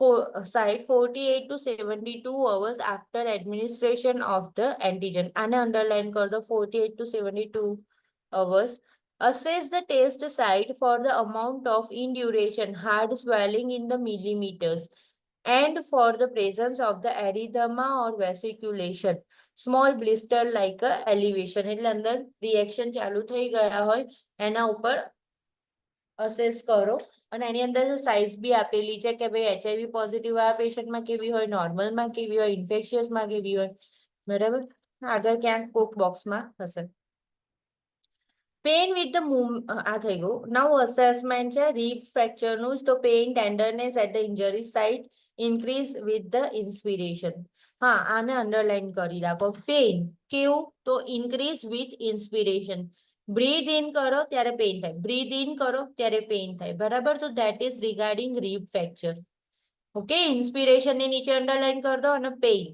48 to 72 hours after administration of the antigen. આને underline કર દો 48 to 72 hours. Assess the test site for the amount of induration hard swelling in the millimeters and for the presence of the erythema or vesiculation. Small blister like a elevation. એટલે અંદર reaction ચાલુ થઈ ગયા હોય એના ઉપર assess કરો. અને એની અંદર સાઇઝ બી આપેલી છે કે ભાઈ HIV પોઝિટિવ આ પેશન્ટમાં કેવી હોય, નોર્મલમાં કેવી હોય, ઇન્ફેક્શિયસમાં કેવી હોય. બરાબર, આગળ ક્યાંક કોક બોક્સમાં હશે. Pain with the થઈ ગયું. Now assessment છે rib fracture નું જ. તો pain tenderness at the injury site increase with the inspiration. હા, આને underline કરી રાખો. Pain કેવું? તો increase with inspiration. Breathe in કરો ત્યારે pain થાય, breathe in કરો ત્યારે pain થાય. બરાબર, તો that is regarding rib fracture. Okay, inspiration ની નીચે underline કરી દો અને pain.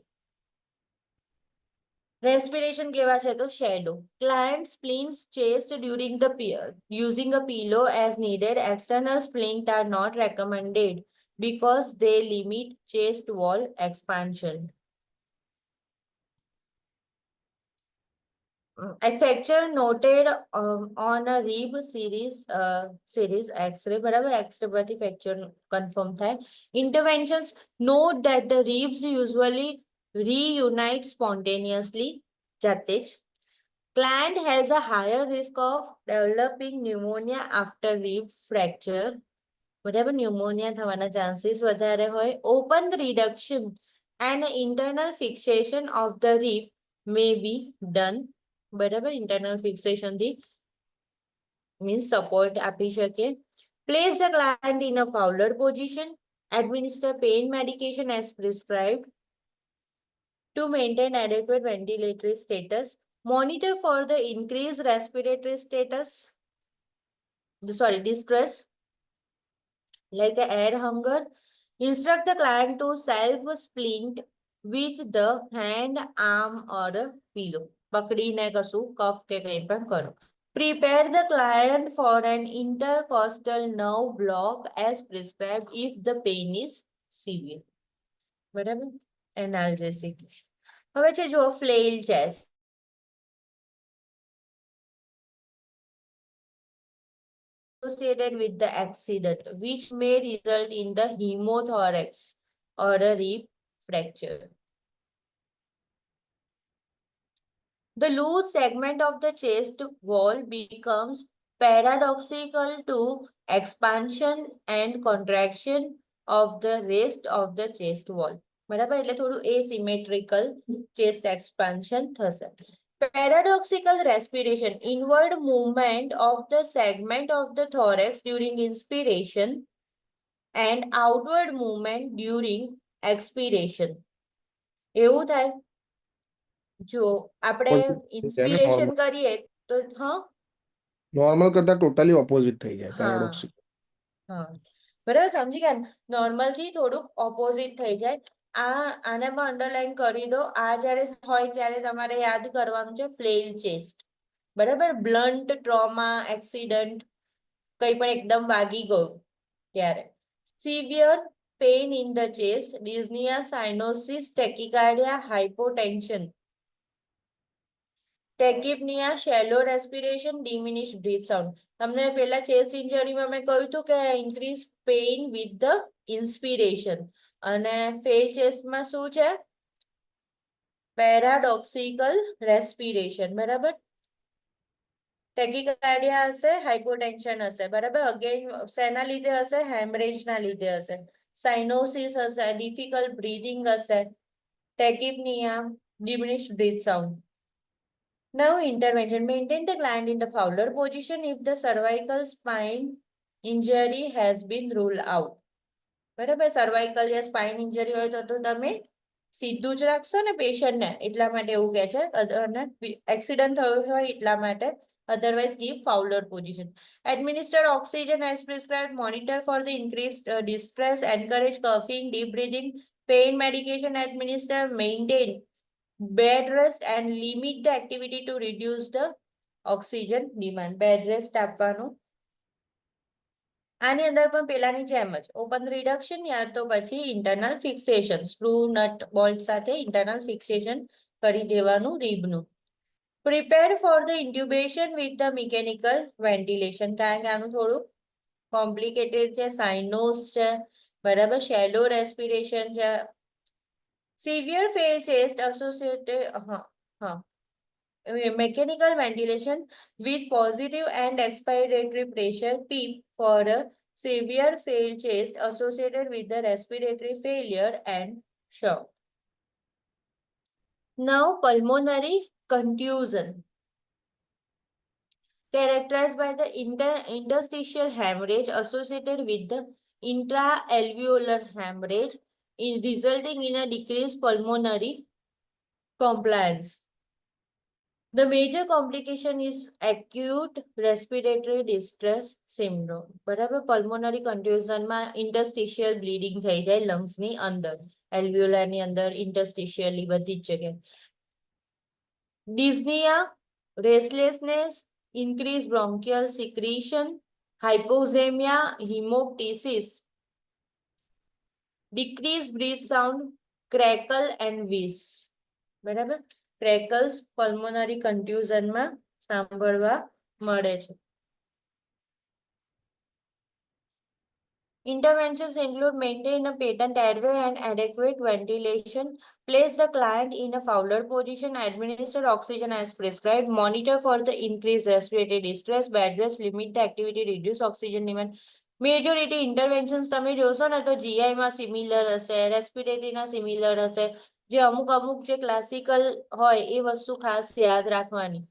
Respiration કેવા છે તો shadow. Client splints chest during the using a pillow as needed. External splint are not recommended because they limit chest wall expansion. A fracture noted on a rib series X-ray. બરાબર, X-ray પરથી fracture confirm થાય. Interventions. Note that the ribs usually reunite spontaneously. જાતે જ. Client has a higher risk of developing pneumonia after rib fracture. બરાબર, pneumonia થવાના chances વધારે હોય. Open reduction and internal fixation of the rib may be done. બરાબર, internal fixation થી means support આપી શકે. Place the client in a Fowler position. Administer pain medication as prescribed to maintain adequate ventilatory status. Monitor for the increased respiratory distress, like air hunger. Instruct the client to self-splint with the hand, arm or a pillow. પકડીને કશું કફ કે કંઈ પણ કરો. Prepare the client for an intercostal nerve block as prescribed if the pain is severe. બરાબર, analgesic. હવે છે જો flail chest. Associated with the accident, which may result in the hemothorax or a rib fracture. The loose segment of the chest wall becomes paradoxical to expansion and contraction of the rest of the chest wall. બરાબર, એટલે થોડું asymmetrical chest expansion થશે. Paradoxical respiration, inward movement of the segment of the thorax during inspiration and outward movement during expiration. એવું થાય, જો આપણે inspiration કરીએ તો નોર્મલ કરતા ટોટલી ઓપોઝિટ થઈ જાય હા પેરાડોક્સિક. હા બરાબર, સમજી ગયા ને? નોર્મલ થી થોડુંક ઓપોઝિટ થઈ જાય. આને પણ અંડરલાઈન કરી દો. આ જ્યારે હોય ત્યારે તમારે યાદ કરવાનું છે ફ્લેલ ચેસ્ટ. બરાબર, બ્લન્ટ ટ્રોમા એક્સિડન્ટ, કંઈ પણ એકદમ વાગી ગયું ત્યારે. Severe pain in the chest, dyspnoea, cyanosis, tachycardia, hypotension. Tachypnoea, shallow respiration, diminish breath sound. તમને પેલા ચેસ્ટ ઇન્જરીમાં મેં કહ્યું હતું કે increase pain with the inspiration, અને ફેલ ચેસ્ટમાં શું છે? Paradoxical respiration. બરાબર, ટેકિકાર્ડિયા હશે, હાઇપોટેન્શન હશે. બરાબર, અગેન શેના લીધે હશે? હેમરેજના લીધે હશે. સાઇનોસિસ હશે, ડિફિકલ્ટ બ્રીધિંગ હશે. Tachypnoea, diminish breath sound. Now intervention. Maintain the client in the Fowler position if the cervical spine injury has been ruled out. બરાબર, સર્વાઇકલ યા સ્પાઇન ઇન્જરી હોય તો તમે સીધું જ રાખશો ને પેશન્ટને, એટલા માટે એવું કહે છે. અને એક્સિડન્ટ થયો હોય એટલા માટે. Otherwise give Fowler position. Administer oxygen as prescribed. Monitor for the increased distress. Encourage coughing, deep breathing. Pain medication administer. Maintain bed rest and limit the activity to reduce the oxygen demand. Bed rest આપવાનું. આની અંદર પણ પેલાની જેમ જ open reduction યા તો પછી internal fixation, screw nut bolt સાથે ઇન્ટરનલ ફિક્સેશન કરી દેવાનું રીબનું. Prepare for the intubation with the mechanical ventilation, કારણ કે આનું થોડું કોમ્પ્લિકેટેડ છે. સાઇનોસ છે, બરાબર, શેલો રેસ્પિરેશન છે. Severe flail chest associated mechanical ventilation with positive and expiratory pressure PEEP for a severe failed chest associated with the respiratory failure and shock. Now pulmonary contusion, characterized by the interstitial hemorrhage associated with the intra-alveolar hemorrhage resulting in a decreased pulmonary compliance. The major complication is acute respiratory distress syndrome. બરાબર, pulmonary contusion માં interstitial bleeding થઈ જાય lungs ની અંદર, alveolar ની અંદર, interstitially બધી જ જગ્યાએ. Dyspnea, restlessness, increased bronchial secretion, hypoxemia, hemoptysis, decreased breath sound, crackle and wheeze. બરાબર, ક્રેકલ્સ પલ્મોનરી કન્ટ્યુઝનમાં સાંભળવા મળે છે. Interventions include maintain a patent airway and adequate ventilation, place the client in a Fowler position, administer oxygen as prescribed, monitor for the increased respiratory distress, bed rest, limit the activity, reduce oxygen demand. Majority interventions તમે જોશો ને તો જીઆઈમાં similar હશે, રેસ્પિરેટરીના similar હશે. જે અમુક જે classical હોય એ વસ્તુ ખાસ યાદ રાખવાની.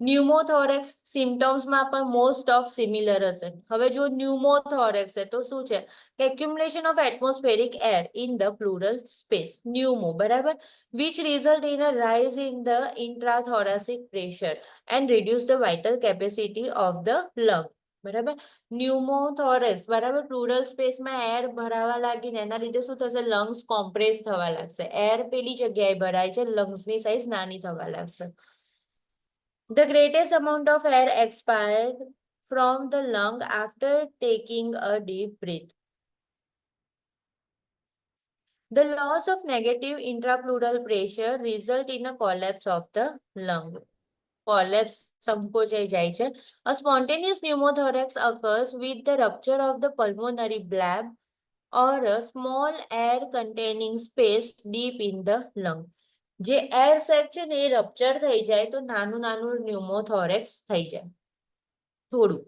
ન્યુમોથોરેક્સ સિમ્ટમ્સમાં પણ મોસ્ટ ઓફ સિમિલર હશે. હવે જો ન્યુમોથોરેક્સ છે તો શું છે? Accumulation of atmospheric air in the pleural space, pneumo. બરાબર, which result in a rise in the intrathoracic pressure and reduce the vital capacity of the lung. બરાબર, ન્યુમોથોરેક્સ, બરાબર, પ્લુરલ સ્પેસમાં એર ભરાવા લાગીને એના લીધે શું થશે? લંગ્સ કોમ્પ્રેસ થવા લાગશે. એર પેલી જગ્યાએ ભરાય છે, લંગ્સની સાઇઝ નાની થવા લાગશે. The greatest amount of air expired from the lung after taking a deep breath. The loss of negative intrapleural pressure result in a collapse of the lung. Collapse, સંકોચાઈ જાય છે. A spontaneous pneumothorax occurs with the rupture of the pulmonary blab or a small air containing space deep in the lung. જે air સેક છે ને એ rupture થઈ જાય તો નાનું ન્યુમોથોરેક્સ થઈ જાય. થોડું.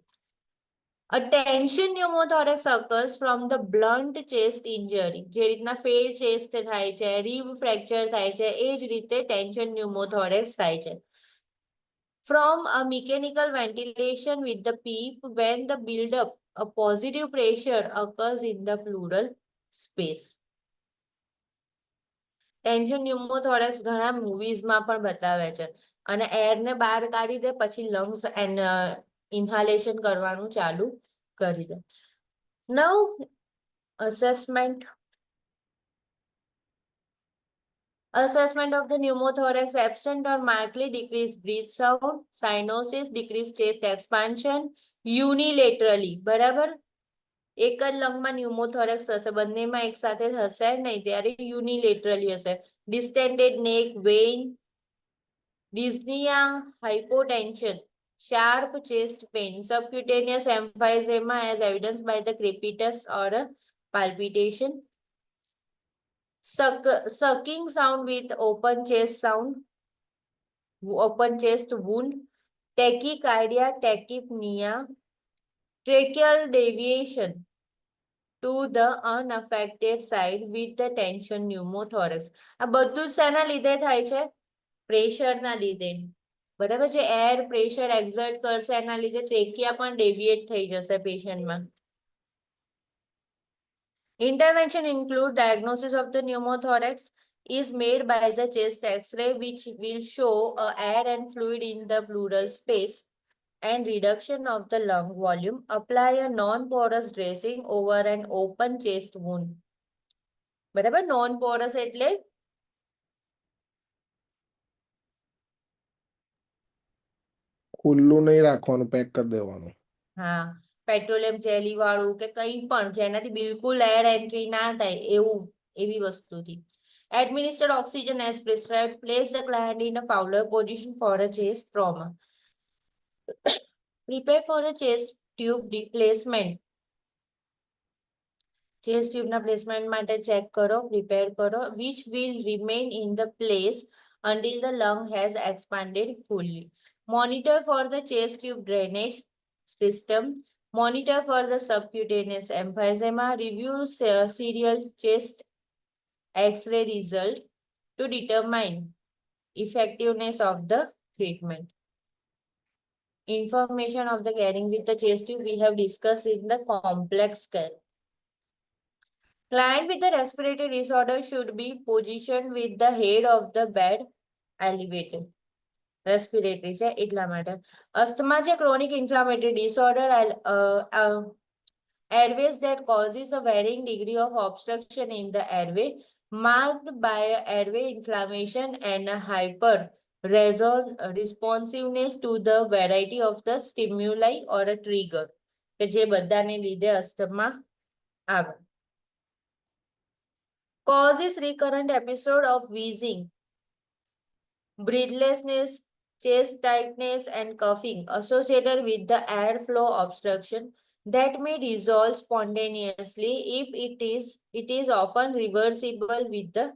A tension pneumothorax occurs from the blunt chest injury. જે રીતના fail chest થાય છે, rib fracture થાય છે, એ જ રીતે tension pneumothorax થાય છે. From a mechanical ventilation with the PEEP when the build-up, a positive pressure occurs in the pleural space. Tension pneumothorax ઘણા મૂવીઝમાં પણ બતાવે છે અને એરને બહાર કાઢી દે પછી લંગ્સ ઇન્હાલેશન કરવાનું ચાલુ કરી દે. Now assessment of the pneumothorax: absent or markedly decreased breath sound, cyanosis, decreased chest expansion unilaterally. બરાબર, એક જ લંગમાં ન્યુમોથોરેક્સ હશે, બંનેમાં એક સાથે હશે નહીં, ત્યારે યુનિલેટરલી હશે. ડિસ્ટેન્ડેડ નેક, Wien, dyspnea, hypotension, sharp chest pain, subcutaneous emphysema as evidenced by the crepitus or palpitation, sucking sound with open chest wound, tachycardia, tachypnea, tracheal deviation to the unaffected side with the tension pneumothorax. આ બધું શેના લીધે થાય છે? પ્રેશરના લીધે. બરાબર છે, air pressure એક્ઝર્ટ કરશે એના લીધે ટ્રેકિયા પણ ડેવિએટ થઈ જશે પેશન્ટમાં. Intervention include diagnosis of the pneumothorax is made by the chest X-ray, which will show air and fluid in the pleural space and reduction of the lung volume. Apply a non-porous dressing over an open chest wound. બરાબર, non-porous એટલે ખુલ્લું નહીં રાખવાનું, pack કરી દેવાનું. હા, petroleum jelly વાળું કે કંઈ પણ જેનાથી બિલકુલ એર એન્ટ્રી ના થાય એવું, એવી વસ્તુથી. Administer oxygen as prescribed. Place the client in a Fowler position for a chest trauma. Prepare for a chest tube replacement. chest tube ના placement માટે check કરો, prepare કરો, which will remain in the place until the lung has expanded fully. Monitor for the chest tube drainage system. Monitor for the subcutaneous emphysema. Review serial chest X-ray result to determine effectiveness of the treatment. Information of the caring with the chest tube we have discussed in the complex care. Client with the respiratory disorder should be positioned with the head of the bed elevated. Respiratory છે એટલા માટે. Asthma છે chronic inflammatory disorder, airways that causes a varying degree of obstruction in the airway, marked by airway inflammation and a hyper responsiveness to the variety of the stimuli or a trigger. કે જે બધાને લીધે asthma આવે. Causes recurrent episode of wheezing, breathlessness, chest tightness, and coughing associated with the airflow obstruction that may resolve spontaneously if it is often reversible with the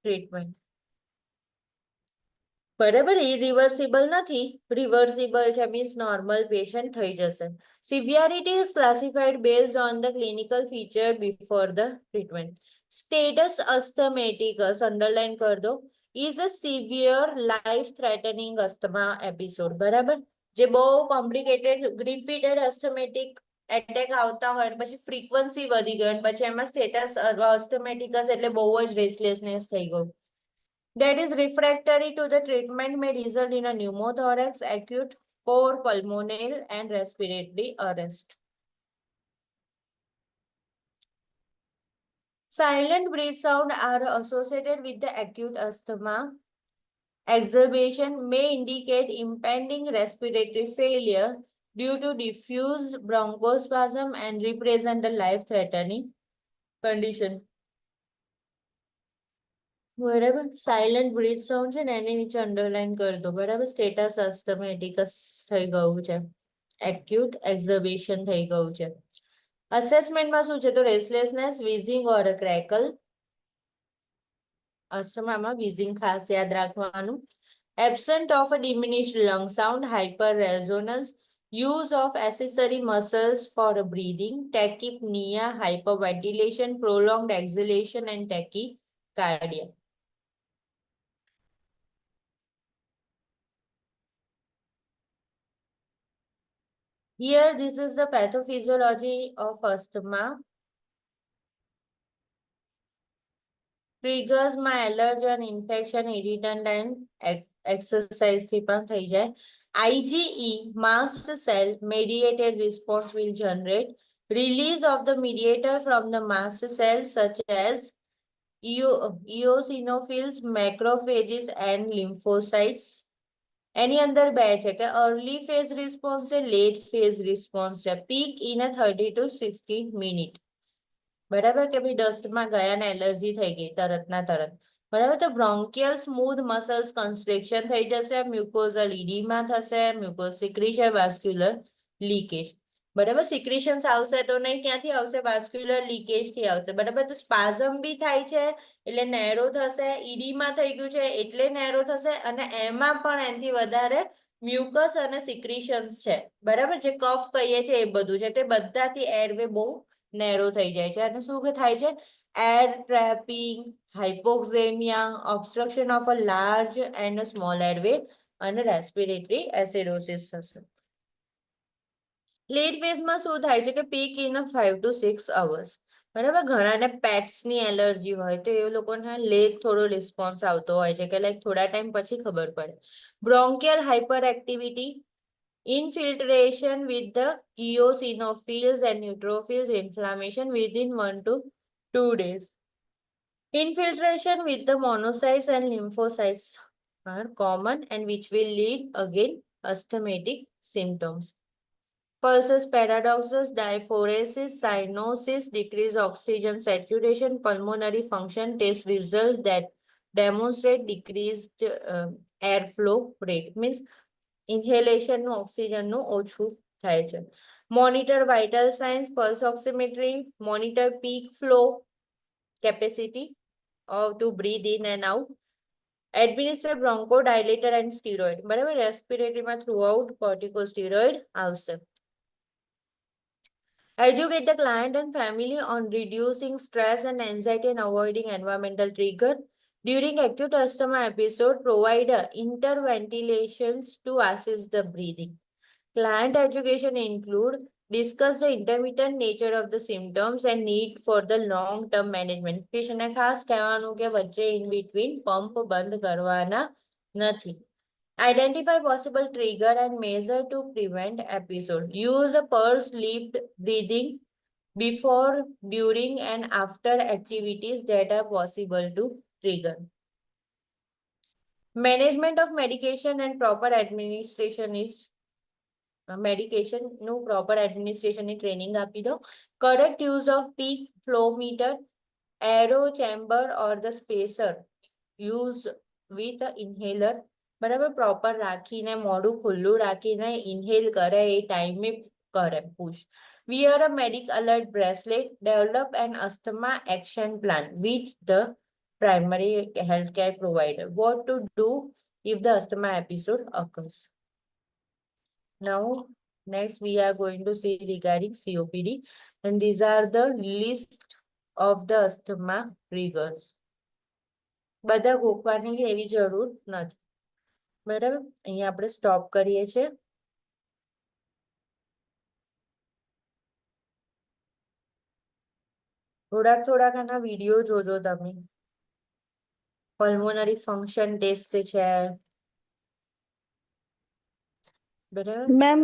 treatment. બરાબર, irreversible નથી, reversible છે, means normal patient થઈ જશે. Severity is classified based on the clinical feature before the treatment. Status asthmaticus, underline કર દો, is a severe life-threatening asthma episode. બરાબર, જે બહુ complicated repeated asthmatic attack આવતા હોય અને પછી frequency વધી ગઈ અને પછી એમાં status asthmaticus એટલે બહુ જ restlessness થઈ ગયું. That is refractory to the treatment may result in a pneumothorax, acute core pulmonale and respiratory arrest. Silent breath sound are associated with the acute asthma. Exacerbation may indicate impending respiratory failure due to diffuse bronchospasm and represent a life-threatening condition. બરાબર, silent breadth sound છે ને એની નીચે underline કરી દો. બરાબર, status અસ્થમેટિકસ થઈ ગયું છે, એક્યુટ એક્ઝર્બેશન થઈ ગયું છે. અસેસમેન્ટમાં શું છે તો રેસ્ટલેસનેસ, વિઝિંગ ઓર ક્રેકલ. અસ્થમામાં વિઝિંગ ખાસ યાદ રાખવાનું. Absent of a diminished lung sound, hyper resonance, Use of accessory muscles for breathing, tachypnea, hyperventilation, prolonged exhalation, and tachycardia. Here, this is the pathophysiology of asthma. Triggers માં allergen, infection, irritant and exercise થી પણ થઈ જાય. IgE, mast cell mediated response will generate release of the mediator from the mast cells such as eosinophils, macrophages and lymphocytes. એની અંદર બે છે કે early phase response છે, late phase response છે. Peak in a 30 to 60 minute. બરાબર કે ભાઈ ડસ્ટમાં ગયા ને એલર્જી થઈ ગઈ તરતના તરત. બરાબર, તો બ્રોન્કિયલ સ્મૂથ મસલ્સ કન્સ્ટ્રિક્શન થઈ જશે, મ્યુકોઝલ ઇડીમા થશે, મ્યુકોઝ સિક્રીશન, વાસ્ક્યુલર લીકેજ. બરાબર, સિક્રીશન્સ આવશે તો નહીં, ક્યાંથી આવશે? વાસ્ક્યુલર લીકેજ થી આવશે. બરાબર, તો સ્પાઝમ બી થાય છે એટલે નેરો થશે, ઇડીમા થઈ ગયું છે એટલે નેરો થશે, અને એમાં પણ એનાથી વધારે મ્યુકસ અને સિક્રીશન્સ છે. બરાબર, જે કફ કહીએ છીએ એ બધું છે, તે બધાથી એરવે બહુ નેરો થઈ જાય છે. અને શું થાય છે? Air trapping, hypoxemia, obstruction of a large and small airway અને રેસ્પિરેટરી એસિડોસિસ થશે. લેટ ફેઝમાં શું થાય છે કે પીક ઇન 5 to 6 hours. બરાબર, ઘણાને પેટ્સની એલર્જી હોય તો એ લોકોને લેટ થોડો રિસ્પોન્સ આવતો હોય છે કે લાઈક થોડા ટાઈમ પછી ખબર પડે. Bronchial hyper activity, infiltration with the eosinophils and neutrophils, inflammation within 1 to 2 days. Infiltration with the monocytes and lymphocytes are common and which will lead again asthmatic symptoms. Pulsus paradoxus, diaphoresis, cyanosis, decreased oxygen saturation, pulmonary function test result that demonstrate decreased airflow rate. Means inhalation નું oxygen નું ઓછું થાય છે. Monitor vital signs, pulse oximetry, monitor peak flow capacity to breathe in and out, administer bronchodilator and steroid. બરાબર, રેસ્પિરેટરીમાં throughout કોર્ટિકોસ્ટેરોઇડ આવશે. Educate the client and family on reducing stress and anxiety and avoiding environmental trigger. During acute asthma episode, provide interventilations to assist the breathing. Client education include discuss the intermittent nature of the symptoms and need for the long-term management. પેશન્ટને ખાસ કહેવાનું કે વચ્ચે in between pump બંધ કરવાના નથી. Identify possible trigger and measure to prevent episode. Use a pursed-lipped breathing before, during, and after activities that are possible to trigger. Management of medication and proper administration is medication નું proper administration ની training આપી દો. Correct use of peak flow meter, aero chamber or the spacer. Use with a inhaler. બરાબર, proper રાખીને મોઢું ખુલ્લું રાખીને inhale કરે એ ટાઈમે કરે push. Wear a medic alert bracelet. Develop an asthma action plan with the primary healthcare provider. What to do if the asthma episode occurs. Now, next we are going to see regarding COPD, and these are the list of the asthma triggers. બધા ગોખવાની એવી જરૂર નથી. બરાબર, અહીંયા આપણે stop કરીએ છીએ. થોડાક આના વિડીયો જોજો તમે. પલ્મોનરી ફંક્શન ટેસ્ટ છે. બરાબર, મેમ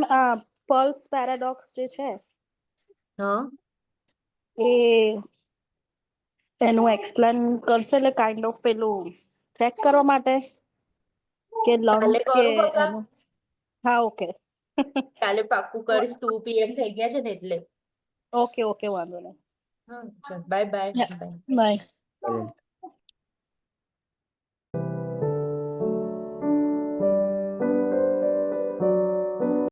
પલ્સ પેરાડોક્સ જે છે હા, એનું એક્સપ્લેન કરશે એટલે કાઇન્ડ ઓફ પેલું ચેક કરવા માટે કે કાલે લંગ્સ કે કરું બકા. એનું. હા, ઓકે કાલે પાક્કું કરીશ. 2 PM થઈ ગયા છે ને એટલે. ઓકે ઓકે વાંધો નહીં. હા, ચાલ, બાય બાય. બાય. બરાબર.